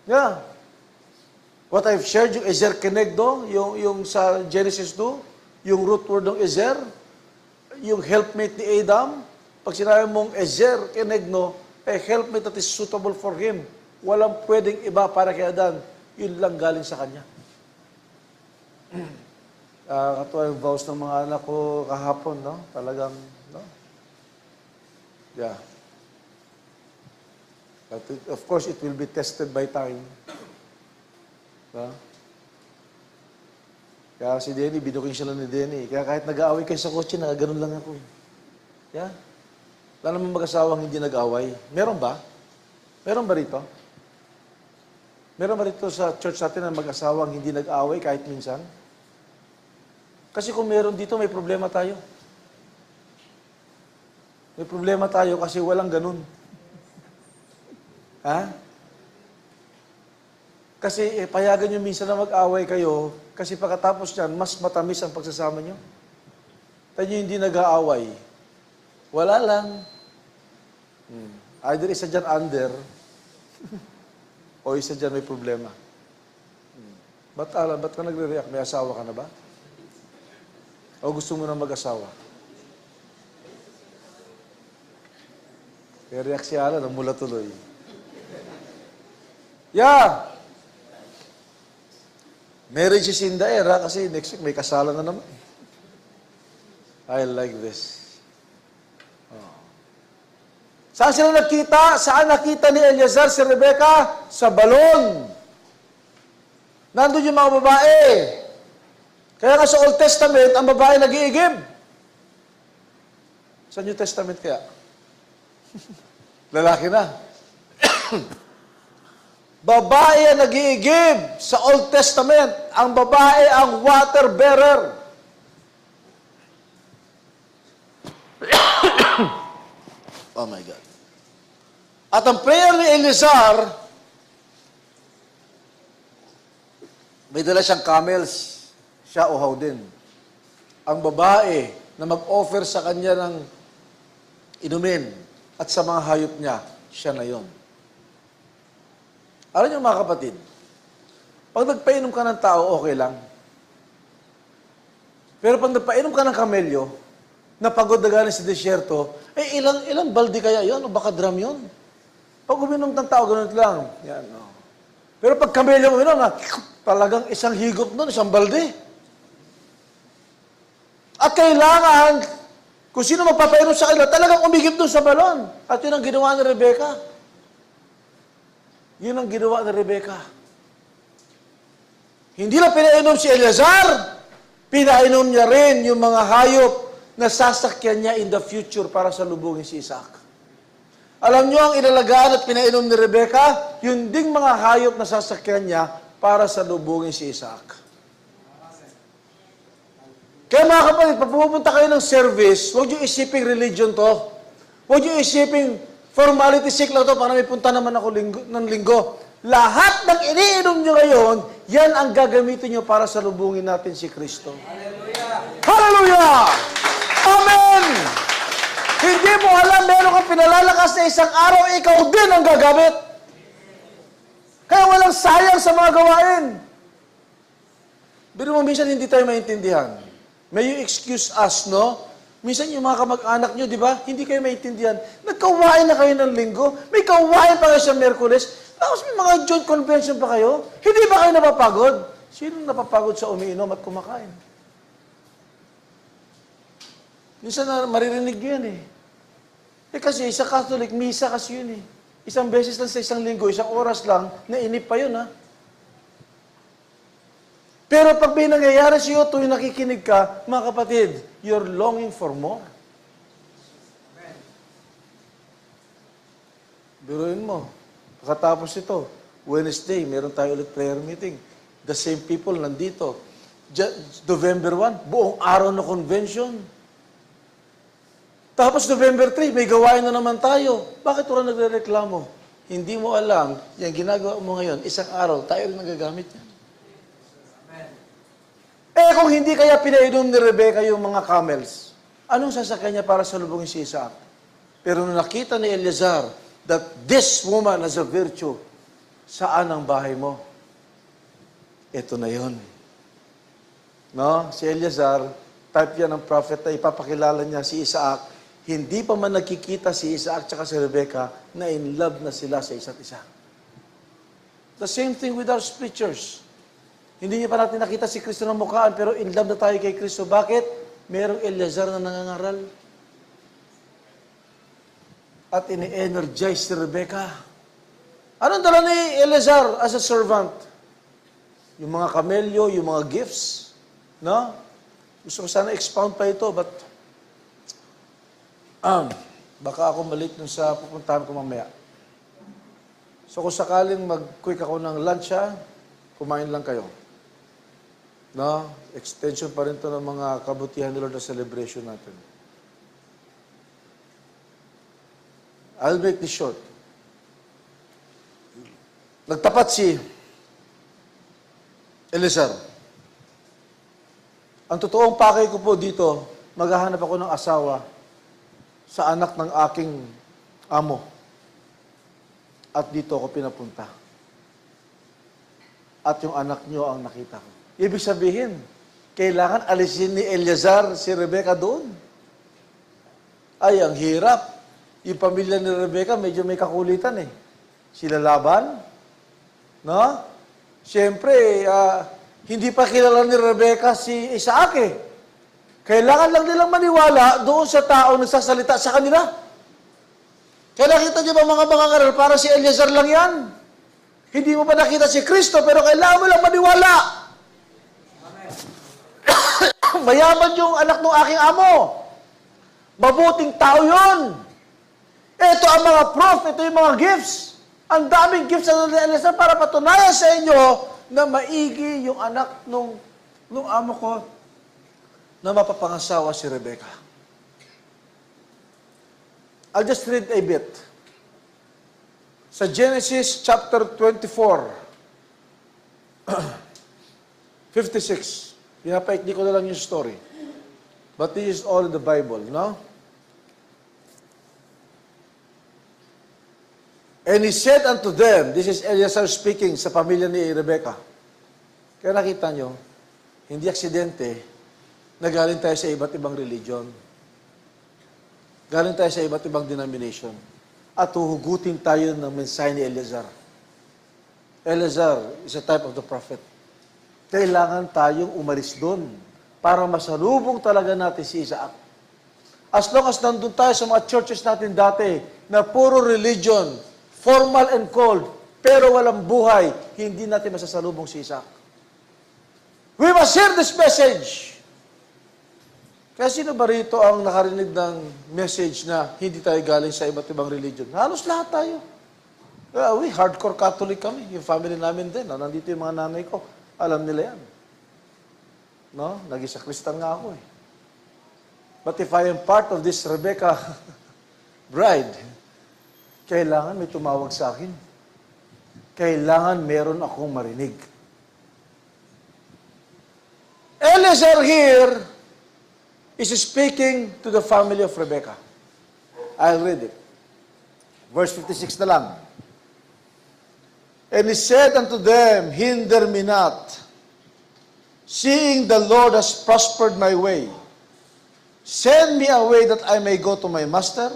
Yeah. What I've shared, yung Ezer Kenegdo, yung sa Genesis 2, yung root word ng Ezer, yung helpmate ni Adam, pag sinabi mong Ezer Kenegdo, helpmate that is suitable for him. Walang pwedeng iba para kay Adan. Yun lang galing sa kanya. Katuwa yung vows ng mga anak ko kahapon, no? Talagang, no? Yeah. But of course, it will be tested by time. No? Kaya si Denny, binuking siya lang ni Denny. Kaya kahit nag-aaway kayo sa kotse, ganun lang ako. Yeah. Wala naman mag-asawang hindi nag-aaway. Meron ba? Meron ba rito? Meron ba rito sa church natin na mag-asawang hindi nag-aaway kahit minsan? Kasi kung meron dito, may problema tayo. May problema tayo kasi walang ganun. Ha? Kasi payagan nyo minsan na mag-away kayo kasi pagkatapos niyan, mas matamis ang pagsasama nyo. Tayo hindi nag-aaway. Wala lang. Either isa dyan under o isa dyan may problema. Ba't ka nagre-react? May asawa ka na ba? O gusto mo na mag-asawa? Kaya react si Alan, mula tuloy. Yeah! Marriage is in the air, ha? Kasi next week may kasalan na naman. I like this. Oh. Saan sila nakita? Saan nakita ni Eleazar si Rebecca? Sa balon. Nandun yung mga babae. Kaya nga sa Old Testament, ang babae nag-iigib. Sa New Testament kaya? Lalaki na. Babae ang nag-iigib sa Old Testament. Ang babae ang water bearer. Oh my God. At ang prayer ni Eleazar, may dala siyang camels. Siya uhaw din. Ang babae na mag-offer sa kanya ng inumin at sa mga hayop niya, siya na yon. Alam niyo mga kapatid, pag nagpainom ka ng tao, okay lang. Pero pag nagpainom ka ng kamelyo, napagod na galing sa disyerto, ilang baldi kaya yon o baka drum yon? Pag uminom ng tao, ganun lang. Yan, no. Pero pag kamelyo uminom, talagang isang higop nun, isang baldi. At kailangan, kung sino magpapainom sa kanila, talagang umigip doon sa balon. At yun ang ginawa ni Rebecca. Yun ang ginawa ni Rebecca. Hindi lang pinainom si Eleazar, pinainom niya rin yung mga hayop na sasakyan niya in the future para salubungin si Isaac. Alam niyo ang inalagaan at pinainom ni Rebecca, yung ding mga hayop na sasakyan niya para salubungin si Isaac. Kaya mga kapatid, pag pupunta kayo ng service, huwag niyo isiping religion to. Huwag niyo isiping formality sake lang to para may punta naman ako ng linggo. Lahat ng iniinom niyo ngayon, yan ang gagamitin niyo para salubungin natin si Kristo. Hallelujah! Hallelujah! Amen! Hindi mo alam, meron kang pinalalakas na isang araw, ikaw din ang gagamit. Kaya walang sayang sa mga gawain. Pero minsan hindi tayo maintindihan. May you excuse us, no? Minsan yung mga kamag-anak nyo, di ba? Hindi kayo maintindihan. Nagkawain na kayo ng linggo. May kawain pa kayo sa Miyerkules. Tapos may mga joint convention pa kayo. Hindi ba kayo napapagod? Sino napapagod sa umiinom at kumakain? Minsan na maririnig nyo yan kasi sa Catholic, misa kasi yun Isang beses lang sa isang linggo, isang oras lang, nainip pa yun Pero pag may nangyayari sa iyo, tuwing nakikinig ka, mga kapatid, you're longing for more. Biruin mo, pagkatapos ito, Wednesday, meron tayo ulit prayer meeting. The same people nandito. November 1, buong araw na convention. Tapos November 3, may gawain na naman tayo. Bakit wala nagre-reklamo? Hindi mo alam, yung ginagawa mo ngayon, isang araw, tayo rin nagagamit yan. Kung hindi kaya pinainom ni Rebecca yung mga camels, anong sasakyan niya para salubungin si Isaac? Pero nung nakita ni Eleazar that this woman has a virtue, saan ang bahay mo? Ito na yun. No? Si Eleazar, type yan ng prophet na ipapakilala niya si Isaac. Hindi pa man nagkikita si Isaac at si Rebecca na in love na sila sa isa't isa. The same thing with our preachers. Hindi niya pa natin nakita si Kristo ng mukhaan, pero in love na tayo kay Kristo. Bakit? Merong Eleazar na nangangaral. At ini-energize si Rebecca. Anong dala ni Eleazar as a servant? Yung mga kamelyo, yung mga gifts. No? Gusto ko sana expound pa ito, but baka ako malit dun sa pupuntahan ko mamaya. So kung sakaling mag-quick ako ng lunch, kumain lang kayo. No? Extension pa rin to ng mga kabutihan ni Lord na celebration natin. I'll make this short. Nagtapat si Eleazar. Ang totoong pakay ko po dito, maghahanap ako ng asawa sa anak ng aking amo. At dito ako pinapunta. At yung anak nyo ang nakita ko. Ibig sabihin, kailangan alisin ni Eleazar si Rebecca doon. Ay, ang hirap. Yung pamilya ni Rebecca, medyo may kakulitan eh. Sila Laban, no? Siyempre, hindi pa kilala ni Rebecca si Isaac eh. Kailangan lang nilang maniwala doon sa tao nagsasalita sa kanila. Kaya nakita niyo ba mga ngaral, para si Eleazar lang yan? Hindi mo pa nakita si Kristo, pero kailangan mo lang maniwala. Mayaman yung anak ng aking amo. Mabuting tao yun. Ito ang mga proof, ito yung mga gifts. Ang daming gifts sa Eleazar para patunayan sa inyo na maigi yung anak nung amo ko na mapapangasawa si Rebecca. I'll just read a bit. Sa Genesis chapter 24, 56. Pinapaikli ko na lang yung story. But this is all in the Bible, no? And he said unto them, this is Eleazar speaking sa pamilya ni Rebecca. Kaya nakita nyo, hindi aksidente na galing tayo sa iba't ibang religion. Galing tayo sa iba't ibang denomination. At huhugutin tayo ng mensahe ni Eleazar. Eleazar is a type of the prophet. Kailangan tayong umalis doon para masalubong talaga natin si Isaac. As long as nandun tayo sa mga churches natin dati na puro religion, formal and cold, pero walang buhay, hindi natin masasalubong si Isaac. We must hear this message. Kaya sino ba rito ang nakarinig ng message na hindi tayo galing sa iba't ibang religion? Halos lahat tayo. We hardcore Catholic kami. Yung family namin din. No? Nandito yung mga nanay ko. Alam nila yan. No? Naging sakristan nga ako eh. But if I am part of this Rebecca bride, kailangan may tumawag sa akin. Kailangan meron akong marinig. Eleazar here is speaking to the family of Rebecca. I'll read it. Verse 56 na lang. And he said unto them, hinder me not, seeing the Lord has prospered my way. Send me away that I may go to my master.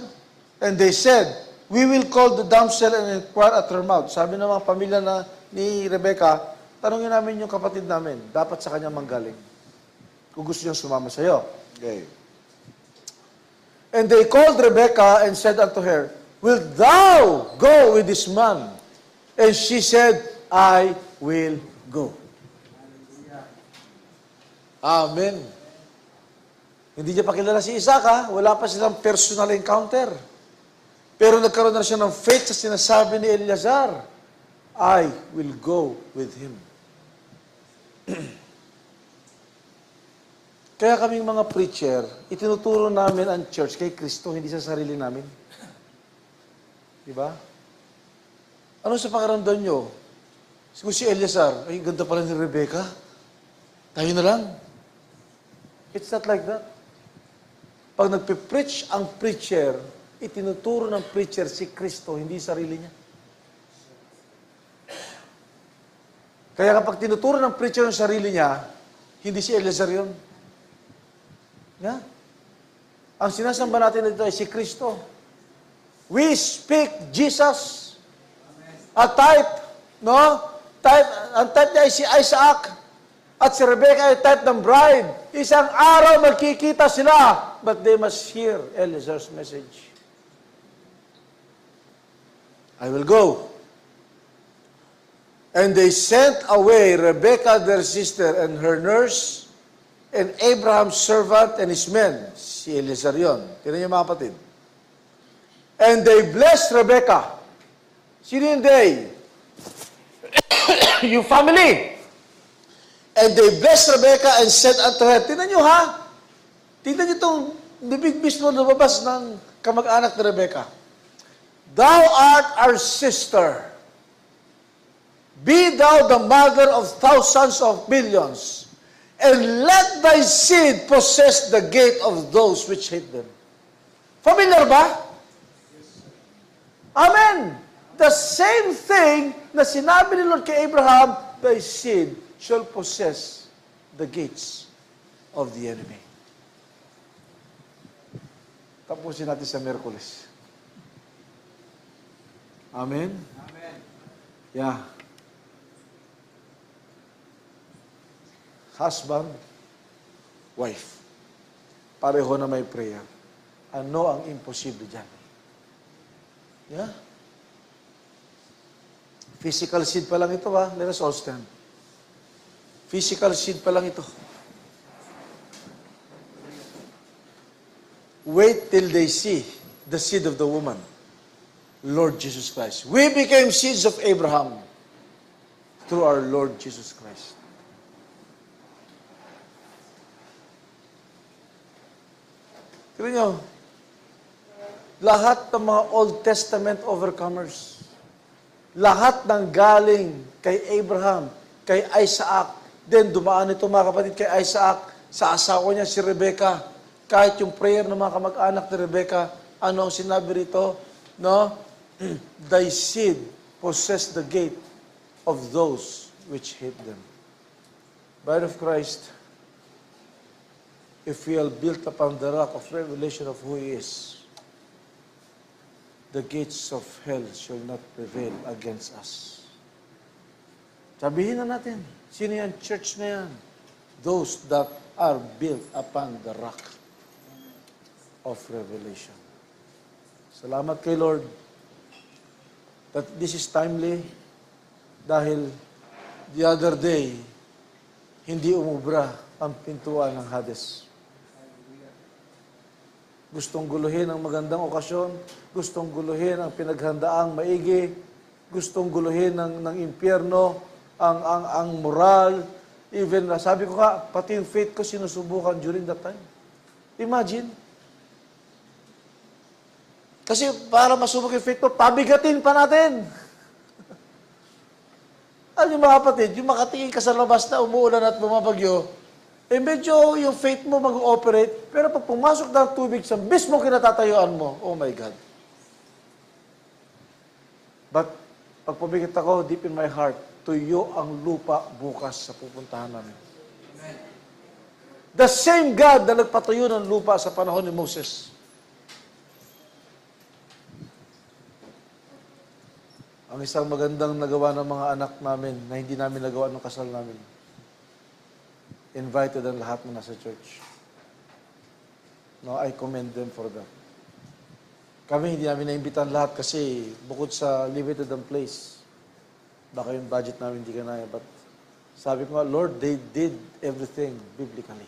And they said, we will call the damsel and inquire at her mouth. Sabi ng mga pamilya ni Rebecca, tanongin namin yung kapatid namin, dapat sa kanya manggaling. Kung gusto niyang sumama sa'yo. Okay. And they called Rebecca and said unto her, wilt thou go with this man? And she said, I will go. Amen. Hindi niya pa kilala si Isaac, wala pa silang personal encounter. Pero nagkaroon na siya ng faith sa sinasabi ni Eleazar, I will go with him. Kaya kaming mga preacher, itinuturo namin ang church kay Kristo, hindi sa sarili namin. Diba? Ano sa pakiramdam nyo? Kung si Eleazar, ay ganda pala ni Rebecca, tayo na lang. It's not like that. Pag nagpipreach ang preacher, itinuturo ng preacher si Kristo, hindi sarili niya. Kaya kapag tinuturo ng preacher yung sarili niya, hindi si Eleazar yun. Yeah? Ang sinasamba natin dito ay si Kristo. We speak Jesus. A type, no? Ang type niya ay si Isaac. at si Rebecca ay type ng bride. Isang araw magkikita sila, but they must hear Eliezer's message. I will go. And they sent away Rebekah, their sister, and her nurse, and Abraham's servant and his men. Si Eliezer yun. Tinan niyo mga kapatid. And they blessed Rebekah. Sino yung they? Yung family. And they blessed Rebekah and said unto her, tinan niyo ha? Tinan niyo itong bibig mismo lumabas ng kamag-anak ni Rebekah. Thou art our sister. Be thou the mother of thousands of millions, and let thy seed possess the gate of those which hate them. Familiar ba? Amen. The same thing na sinabi ni Lord kay Abraham, thy seed shall possess the gates of the enemy. Tapusin natin sa Miyerkules. Amen? Amen. Yeah. Husband, wife. Pareho na may prayer. Ano ang imposible dyan? Yeah? Physical seed pa lang ito ha. Let us all stand. Physical seed pa lang ito. Wait till they see the seed of the woman, Lord Jesus Christ. We became seeds of Abraham through our Lord Jesus Christ. Tignan nyo, lahat ng mga Old Testament overcomers, lahat ng galing kay Abraham, kay Isaac, then dumaan ito mga kapatid kay Isaac, sa asawa niya si Rebecca, kahit yung prayer ng mga kamag-anak ni Rebecca, ano ang sinabi rito? No? Thy seed possess the gate of those which hate them. Bride of Christ, if we are built upon the rock of revelation of who He is, the gates of hell shall not prevail against us. Sabihin na natin, sino yan? Church na yan. Those that are built upon the rock of revelation. Salamat kay Lord that this is timely dahil the other day, hindi umubra ang pintuan ng Hades. Gustong guluhin ang magandang okasyon, gustong guluhin ang pinaghandaang maigi, gustong guluhin ng impyerno, ang moral, even, sabi ko nga, pati yung faith ko sinusubukan during that time. Imagine. Kasi para masubok yung faith ko, pabigatin pa natin. Alam niyo mga kapatid, yung makatingin ka sa labas na umuulan at bumabagyo, eh medyo yung faith mo mag-ooperate, pero pag pumasok ng tubig sa mismo kinatatayuan mo, oh my God. But, pag pabigit ako, deep in my heart, tuyo ang lupa bukas sa pupuntahan namin. Amen. The same God na nagpatuyo ng lupa sa panahon ni Moses. Ang isang magandang nagawa ng mga anak namin na hindi namin nagawa ng kasal namin. Invited ang lahat na nasa church. No, I commend them for that. Kami hindi namin naimbitahan lahat kasi bukod sa limited ang place, baka yung budget namin hindi ka naya. But sabi ko nga, Lord, they did everything biblically.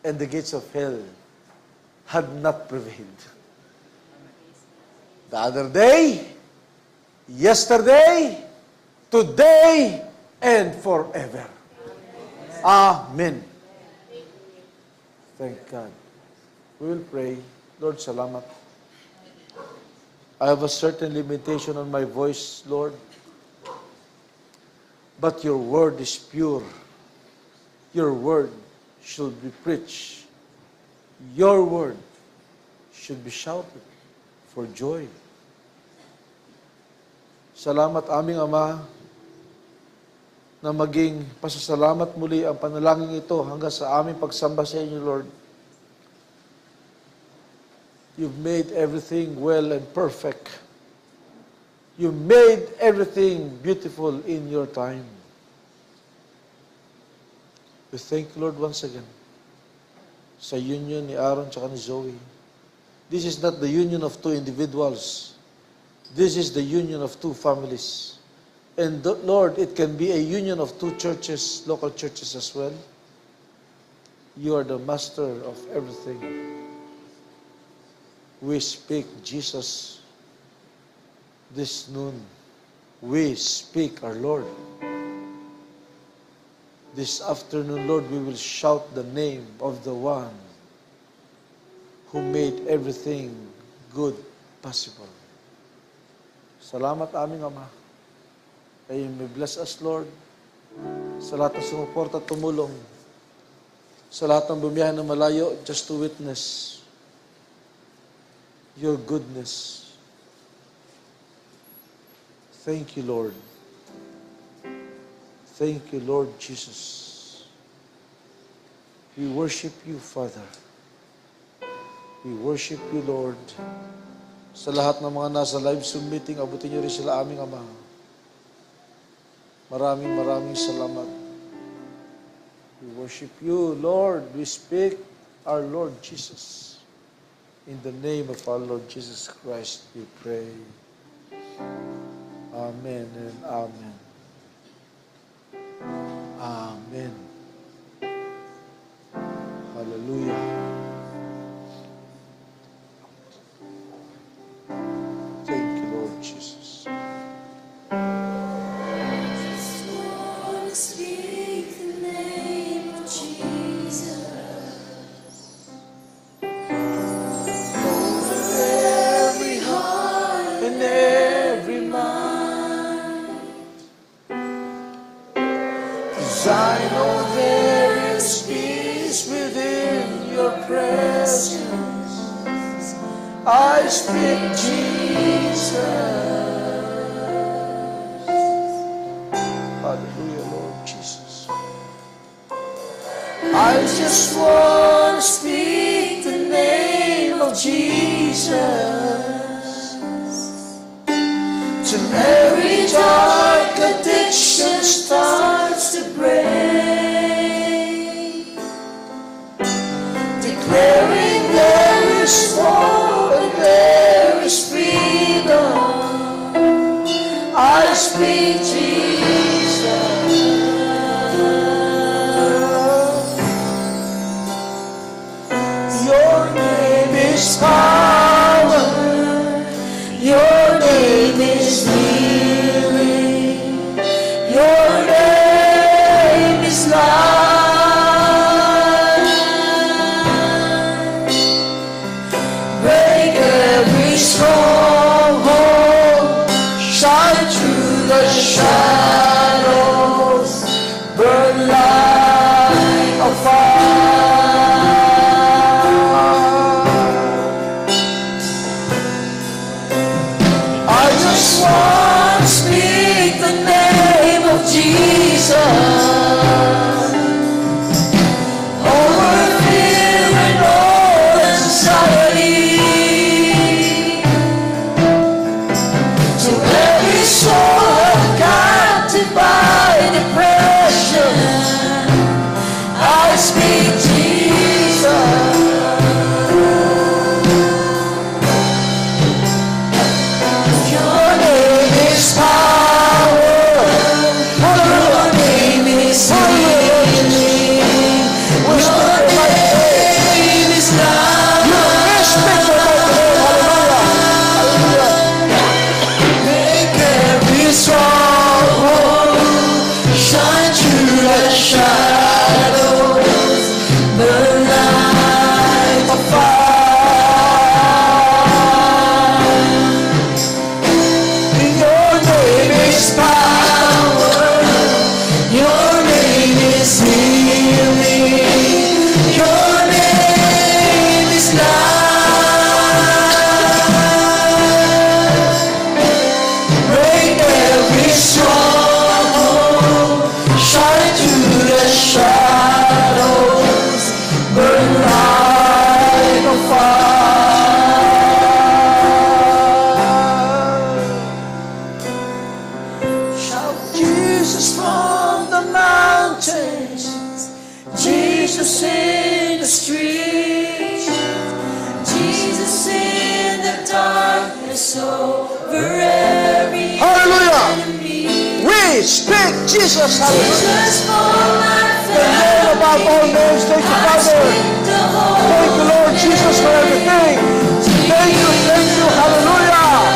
And the gates of hell had not prevailed. The other day, yesterday, today, and forever. Amen. Thank God. We will pray. Lord, salamat. I have a certain limitation on my voice, Lord. But your word is pure. Your word should be preached. Your word should be shouted for joy. Salamat aming Ama na maging pasasalamat muli ang panalangin ito hanggang sa aming pagsamba sa inyo, Lord. You've made everything well and perfect. You made everything beautiful in your time. We thank you, Lord, once again sa union ni Aaron at ni Zoe. This is not the union of two individuals. This is the union of two families. And Lord, it can be a union of two churches, local churches as well. You are the master of everything. We speak Jesus this noon. We speak our Lord. This afternoon, Lord, we will shout the name of the one who made everything good possible. Salamat aming Ama. Ay may bless us, Lord, sa lahat ng sumuporta at tumulong, sa lahat ng bumiyahan na malayo just to witness your goodness. Thank you, Lord. Thank you, Lord Jesus. We worship you, Father. We worship you, Lord. Sa lahat ng mga nasa live Zoom meeting, abutin niyo rin sila aming Ama. Maraming salamat. We worship you, Lord. We speak our Lord Jesus. In the name of our Lord Jesus Christ, we pray. Amen and amen. Amen. Hallelujah. Thank you, Lord Jesus. Speak the name of Jesus over every heart And every mind, 'cause I know there is peace within your presence. I speak Jesus. Hallelujah, Lord Jesus. I just want to speak the name of Jesus till every dark addiction starts to break, declaring there is hope and there is freedom. I speak Jesus. Your name is power. Your name is healing. Your name is life. Break every stronghold. Shine through the shadows. Burn like a fire. I just want to speak the name of Jesus over fear and all anxiety, to every soul captive by depression. I speak Jesus. Your name is power. Your name is healing. Your name is life. Make every stronghold shine through the shadows. Burn like a fire. Your name is power. Your name is healing. Your name is life. Break every stronghold. Shine through the shadows. Burn like a fire. over every Hallelujah. enemy. We speak Jesus. Hallelujah. Jesus for my The name above all names. Thank you, I Father. speak the Thank you, Lord Jesus, for everything. Thank you. Hallelujah.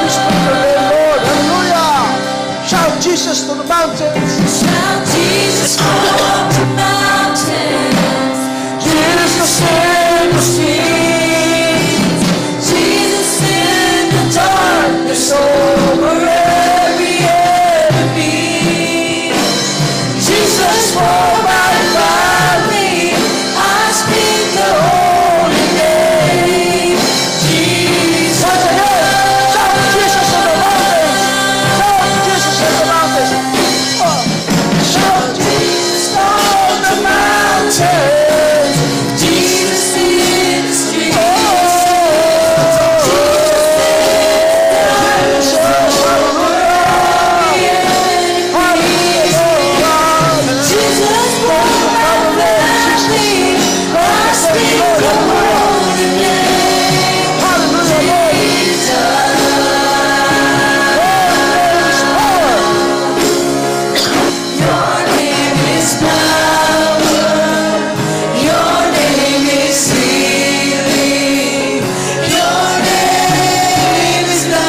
We speak your name, Lord. Hallelujah. Shout Jesus to the mountains. Shout Jesus from the mountains. Jesus in the streets. Jesus in the darkness over every enemy. Jesus for my family. I speak the holy name. Jesus. Once again, shout Jesus in the mountains. Shout Jesus in the mountains. Shout Jesus on the mountains. Jesus in the streets. Jesus for my family. I speak the holy name. Your name is power. Your name is healing. Your name is life.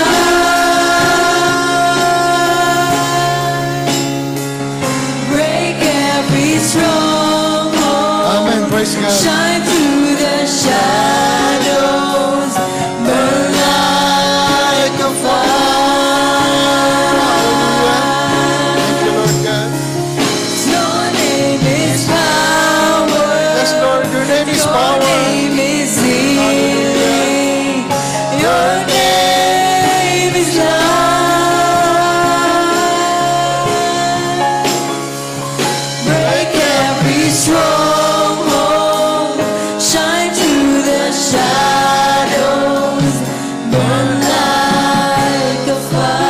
Break every stronghold. Amen. Praise God. Shine through the shadows. Burn like a fire. Thank you, Lord God. Your name is power. Yes, Lord, your name is Your power. name is healing. Your name is life. Break every stronghold. Shine through the shadows. Burn like a fire.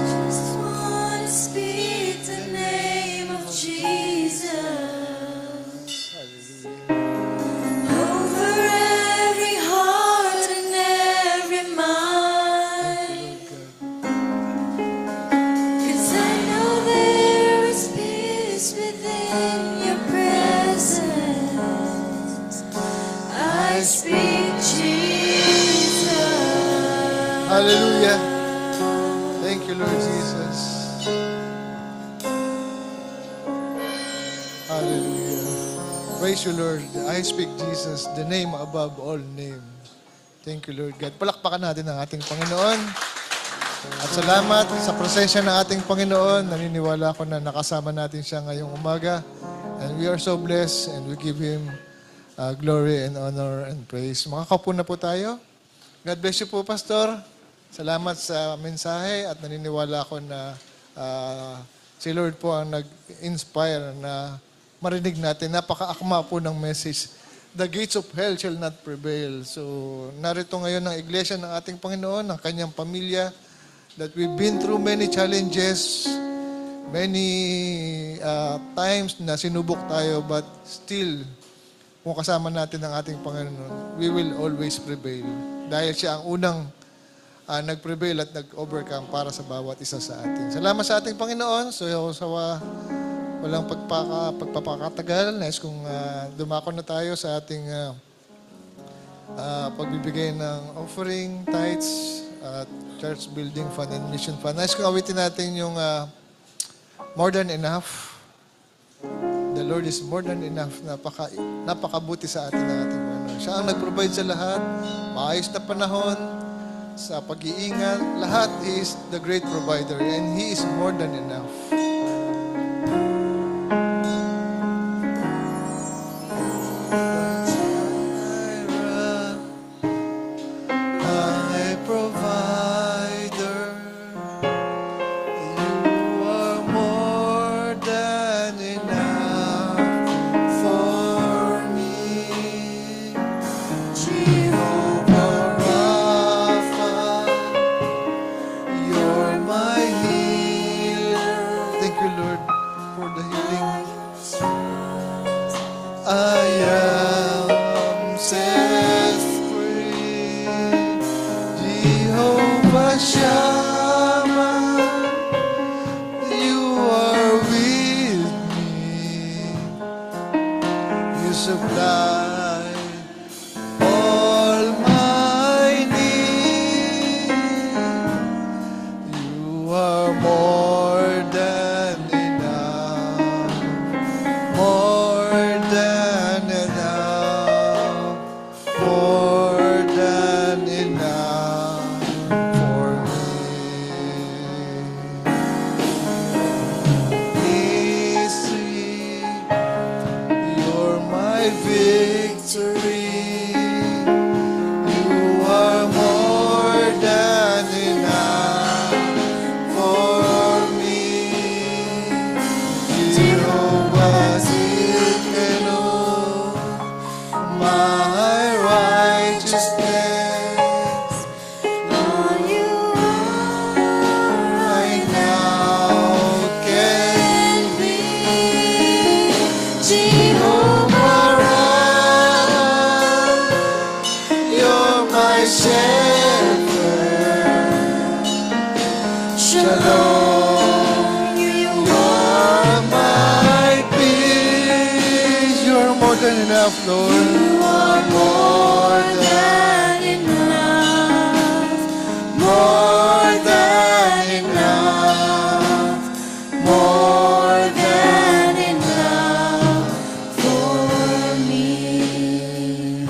Just wanna speak the name of Jesus over every heart and every mind. 'Cause I know there is peace within your presence. I speak Jesus. Hallelujah. Thank you, Lord Jesus. Hallelujah. Praise you, Lord. I speak Jesus, the name above all name. Thank you, Lord God. Palakpakan natin ang ating Panginoon. At salamat sa presensya ng ating Panginoon. Naniniwala ko na nakasama natin siya ngayong umaga. And we are so blessed and we give Him glory and honor and praise. Makakaupo na po tayo. God bless you po, Pastor. Salamat sa mensahe at naniniwala ko na si Lord po ang nag-inspire na marinig natin. Napaka-akma po ng message. The gates of hell shall not prevail. So, narito ngayon ang iglesia ng ating Panginoon, ang kanyang pamilya, that we've been through many challenges, many times na sinubok tayo, but still, kung kasama natin ang ating Panginoon, we will always prevail. Dahil siya ang unang nag-prevail at nag-overcome para sa bawat isa sa atin. Salamat sa ating Panginoon. So, walang pagpapakatagal. Nais kong dumako na tayo sa ating pagbibigay ng offering, tithes, at church building fund and mission fund. Nais kong awitin natin yung more than enough. The Lord is more than enough. Napakabuti sa atin ng ating Panginoon. Siya ang nag-provide sa lahat. Maayos na panahon, sa pag-iingat. Lahat, He is the great provider and He is more than enough. My provider, you are more than enough for me. Jehovah Rapha, you're my healer. Thank you, Lord, for Shammah, you are with me. You supply all my need. You are more than enough, more than enough, more than enough for me. Easy, you're my victory. You are more than enough for me. Jehovah Zidkenu, my righteousness. All you I now can be Jehovah Rapha, you're my shepherd. Shalom, you are my peace. You're more than enough, Lord. You are more than enough, more than enough, more than enough for me.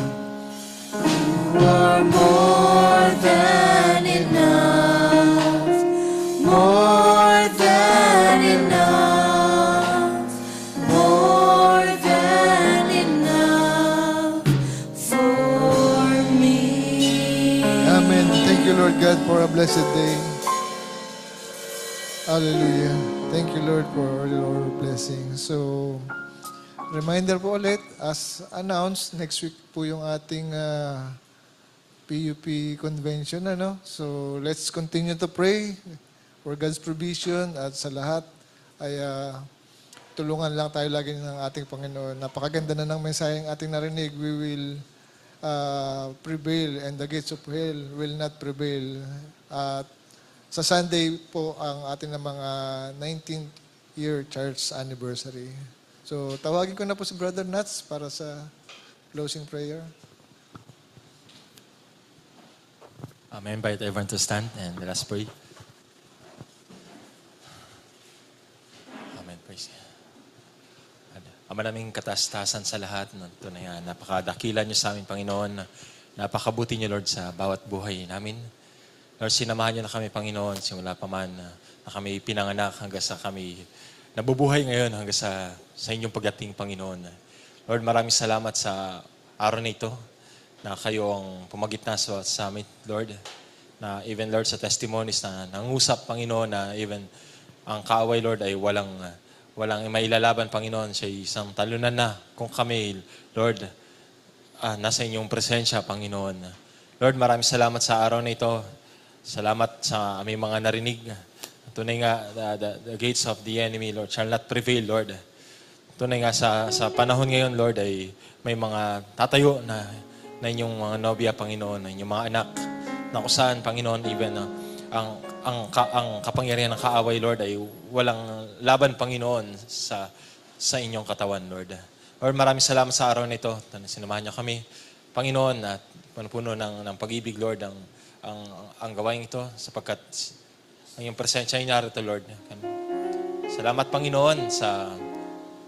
you are more Than enough, more than enough, more than enough for me. Amen. Thank you, Lord God, for a blessed day. Hallelujah. Thank you, Lord, for your blessing. So, reminder po ulit, as announced, next week po yung ating PUP convention. So, let's continue to pray for God's provision at sa lahat ay tulungan lang tayo lagi ng ating Panginoon. Napakaganda na ng mensaheng ating narinig. We will prevail and the gates of hell will not prevail. At sa Sunday po ang ating na mga 19th year church anniversary. So tawagin ko na po si Brother Nats para sa closing prayer. I invite everyone to stand and let us pray. Amen. Praise God. Ama naming kataas-taasan sa lahat. Tunay nga, napakadakila niyo sa amin, Panginoon. Napakabuti niyo, Lord, sa bawat buhay namin. Lord, sinamahan niyo na kami, Panginoon, simula pa man na kami pinanganak hanggang sa kami nabubuhay ngayon hanggang sa inyong pagdating, Panginoon. Lord, maraming salamat sa araw na ito na kayo ang pumagitna sa amin, Lord. Na even, Lord, sa testimonies na nangusap, Panginoon, na even ang kaaway, Lord, ay walang mailalaban, Panginoon. Siya isang talunan na kung kami, Lord, nasa inyong presensya, Panginoon. Lord, maraming salamat sa araw na ito. Salamat sa aming mga narinig. Tunay nga, the gates of the enemy, Lord, shall not prevail, Lord. Tunay nga sa panahon ngayon, Lord, ay may mga tatayo na inyong mga nobya, Panginoon, na inyong mga anak, na kung saan, Panginoon, even ang kapangyarihan ng kaaway, Lord, ay walang laban, Panginoon, sa inyong katawan, Lord. Lord, maraming salamat sa araw na ito. Sinamahan niyo kami, Panginoon, at puno ng pag-ibig, Lord, ang gawain ito, sapagkat ang iyong presensya ay narito, Lord. Salamat, Panginoon, sa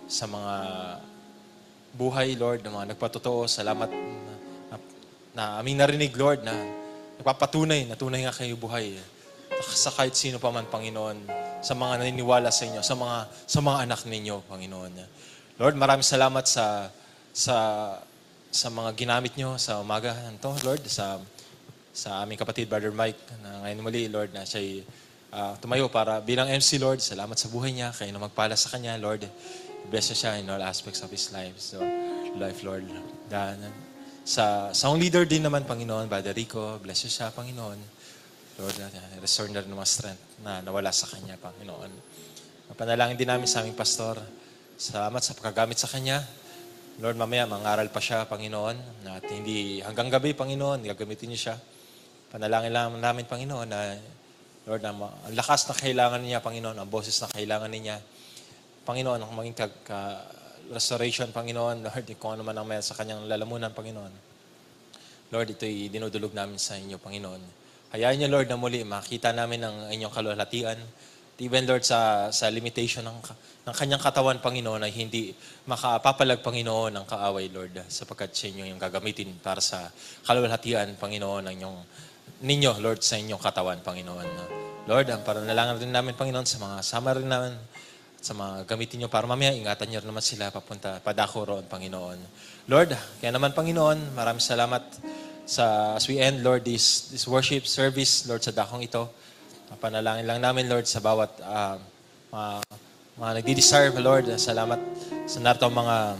mga buhay, Lord, ng mga nagpatotoo. Salamat na aming narinig, Lord, na nagpapatunay na tunay nga kayo buhay. Sa kahit sino pa man, Panginoon, sa mga naniniwala sa inyo, sa mga anak ninyo, Panginoon. Lord, maraming salamat sa mga ginamit nyo sa umaga nito, Lord, sa aming kapatid, Brother Mike, na ngayon muli, Lord, na siya'y tumayo para bilang MC, Lord. Salamat sa buhay niya, kayo na magpala sa kanya, Lord. Bless niya siya in all aspects of his life, Lord. Sa sound leader din naman, Panginoon, Brother Rico, bless niya siya, Panginoon. Lord, restore na rin ng mga strength na nawala sa kanya, Panginoon. Panalangin din namin sa aming pastor. Salamat sa pagkagamit sa kanya. Lord, mamaya mangaral pa siya, Panginoon, at hindi hanggang gabi, Panginoon, gagamitin niyo siya Panalangin lang namin, Panginoon, na Lord, ang lakas na kailangan niya, Panginoon, ang boses na kailangan niya. Panginoon, ang maging restoration, Panginoon, Lord, kung ano man ang meron sa kanyang lalamunan, Panginoon. Lord, ito'y dinudulog namin sa inyo, Panginoon. Hayaan niyo, Lord, na muli makita namin ang inyong kalwalhatian. Even, Lord, sa limitation ng kanyang katawan, Panginoon, ay hindi makapapalag, Panginoon, ang kaaway, Lord, sapagkat sa inyo yung gagamitin para sa kalwalhatian, Panginoon, ninyo, Lord, sa inyong katawan, Panginoon. Lord, ang panalangin rin namin, Panginoon, sa mga sama rin namin, sa mga gamitin nyo para mamaya, ingatan nyo naman sila padako roon, Panginoon. Lord, kaya naman, Panginoon, maraming salamat as we end, Lord, this worship service, Lord, sa dakong ito. Panalangin lang namin, Lord, sa bawat mga nagdi-desire, Lord. Salamat sa narito mga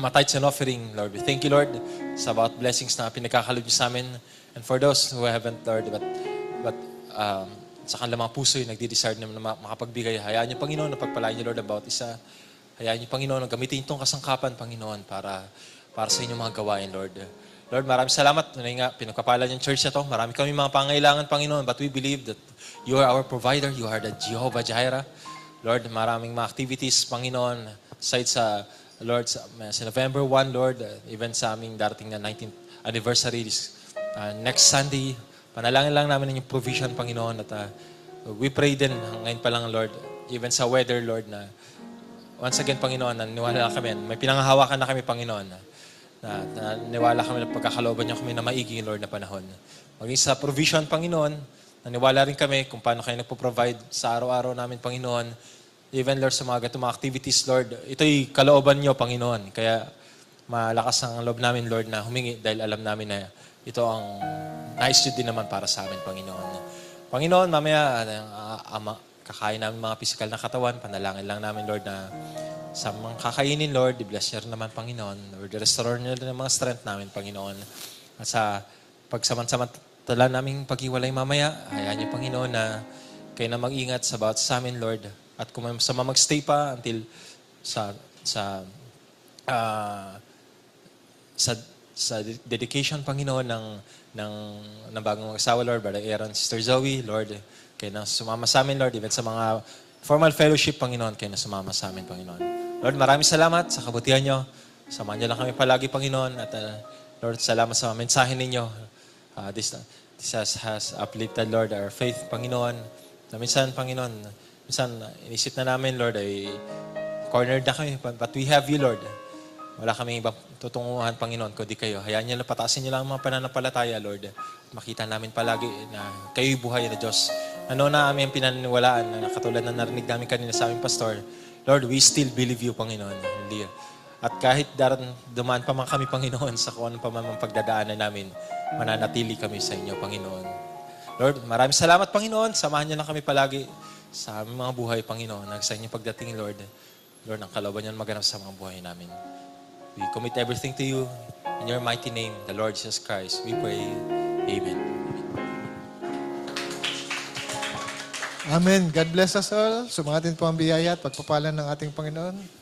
tithes and offering, Lord. We thank you, Lord, sa bawat blessings na pinagkakalog niyo sa amin. And for those who haven't, Lord, but sa kanilang mga puso yung nagdi-desire na makapagbigay, hayaan niyo, Panginoon, na pagpalain niyo, Lord, ang bawat isa. Hayaan niyo, Panginoon, gamitin itong kasangkapan, Panginoon, para sa inyong mga gawain, Lord. Lord, maraming salamat. Pinagpapalan yung church na to. Marami kami mga pangailangan, Panginoon, but we believe that you are our provider. You are the Jehovah Jireh. Lord, maraming mga activities, Panginoon, aside sa, Lord, sa November 1, Lord, even sa aming darating na 19th anniversary next Sunday. Panalangin lang namin yung provision, Panginoon, at we pray din ngayon pa lang, Lord, even sa weather, Lord, na once again, Panginoon, naniwala kami, may pinangahawakan na kami, Panginoon, na naniwala kami na pagkakalooban niyo kami na maiging, Lord, na panahon. Maging sa provision, Panginoon, naniwala rin kami kung paano kayo nagpo-provide sa araw-araw namin, Panginoon. Even, Lord, sa mga gatong activities, Lord, ito'y kalooban niyo, Panginoon. Kaya malakas ang loob namin, Lord, na humingi dahil alam namin na ito ang nais din naman para sa amin, Panginoon. Panginoon, mamaya, kakain namin mga physical na katawan, panalangin lang namin, Lord, na sa mga kakainin, Lord, i-bless niyo naman, Panginoon. Lord, restore niyo rin ang mga strength namin, Panginoon. At sa pagsamantala naming pag-iwalay mamaya, hayaan niyo, Panginoon, na kayo na mag-ingat sa bawat sa amin, Lord. At kung sa mag-stay pa until sa dedication, Panginoon, ng bagong mag-asawa, Lord, Brother Aaron, Sister Zoe, Lord, kayo na sumama sa amin, Lord, even sa mga formal fellowship, Panginoon, kayo na sumama sa amin, Panginoon. Lord, maraming salamat sa kabutihan nyo. Samahan nyo lang kami palagi, Panginoon. At Lord, salamat sa mensahe ninyo. This has uplifted, Lord, our faith, Panginoon. Na minsan, Panginoon, inisip na namin, Lord, ay cornered na kami. But we have you, Lord. Wala kami ibang tutunguhan, Panginoon, kundi kayo. Hayaan nyo lang, patasin nyo lang ang mga pananampalataya, Lord. Makita namin palagi na kayo'y buhay na Diyos. Ano na aming pinaniniwalaan, na katulad na narinig namin kanina sa aming pastor, Lord, we still believe you, Panginoon. At kahit dumaan pa man kami, Panginoon, sa kung anong pa man pagdadaanan namin, mananatili kami sa inyo, Panginoon. Lord, maraming salamat, Panginoon. Samahan niyo lang kami palagi sa aming mga buhay, Panginoon. Sa inyong pagdating, Lord. Lord, ang kalooban niyo maganap sa mga buhay namin. We commit everything to you. In your mighty name, the Lord Jesus Christ, we pray. Amen. Amen. God bless us all. Sumatin po ang biyaya at pagpapalan ng ating Panginoon.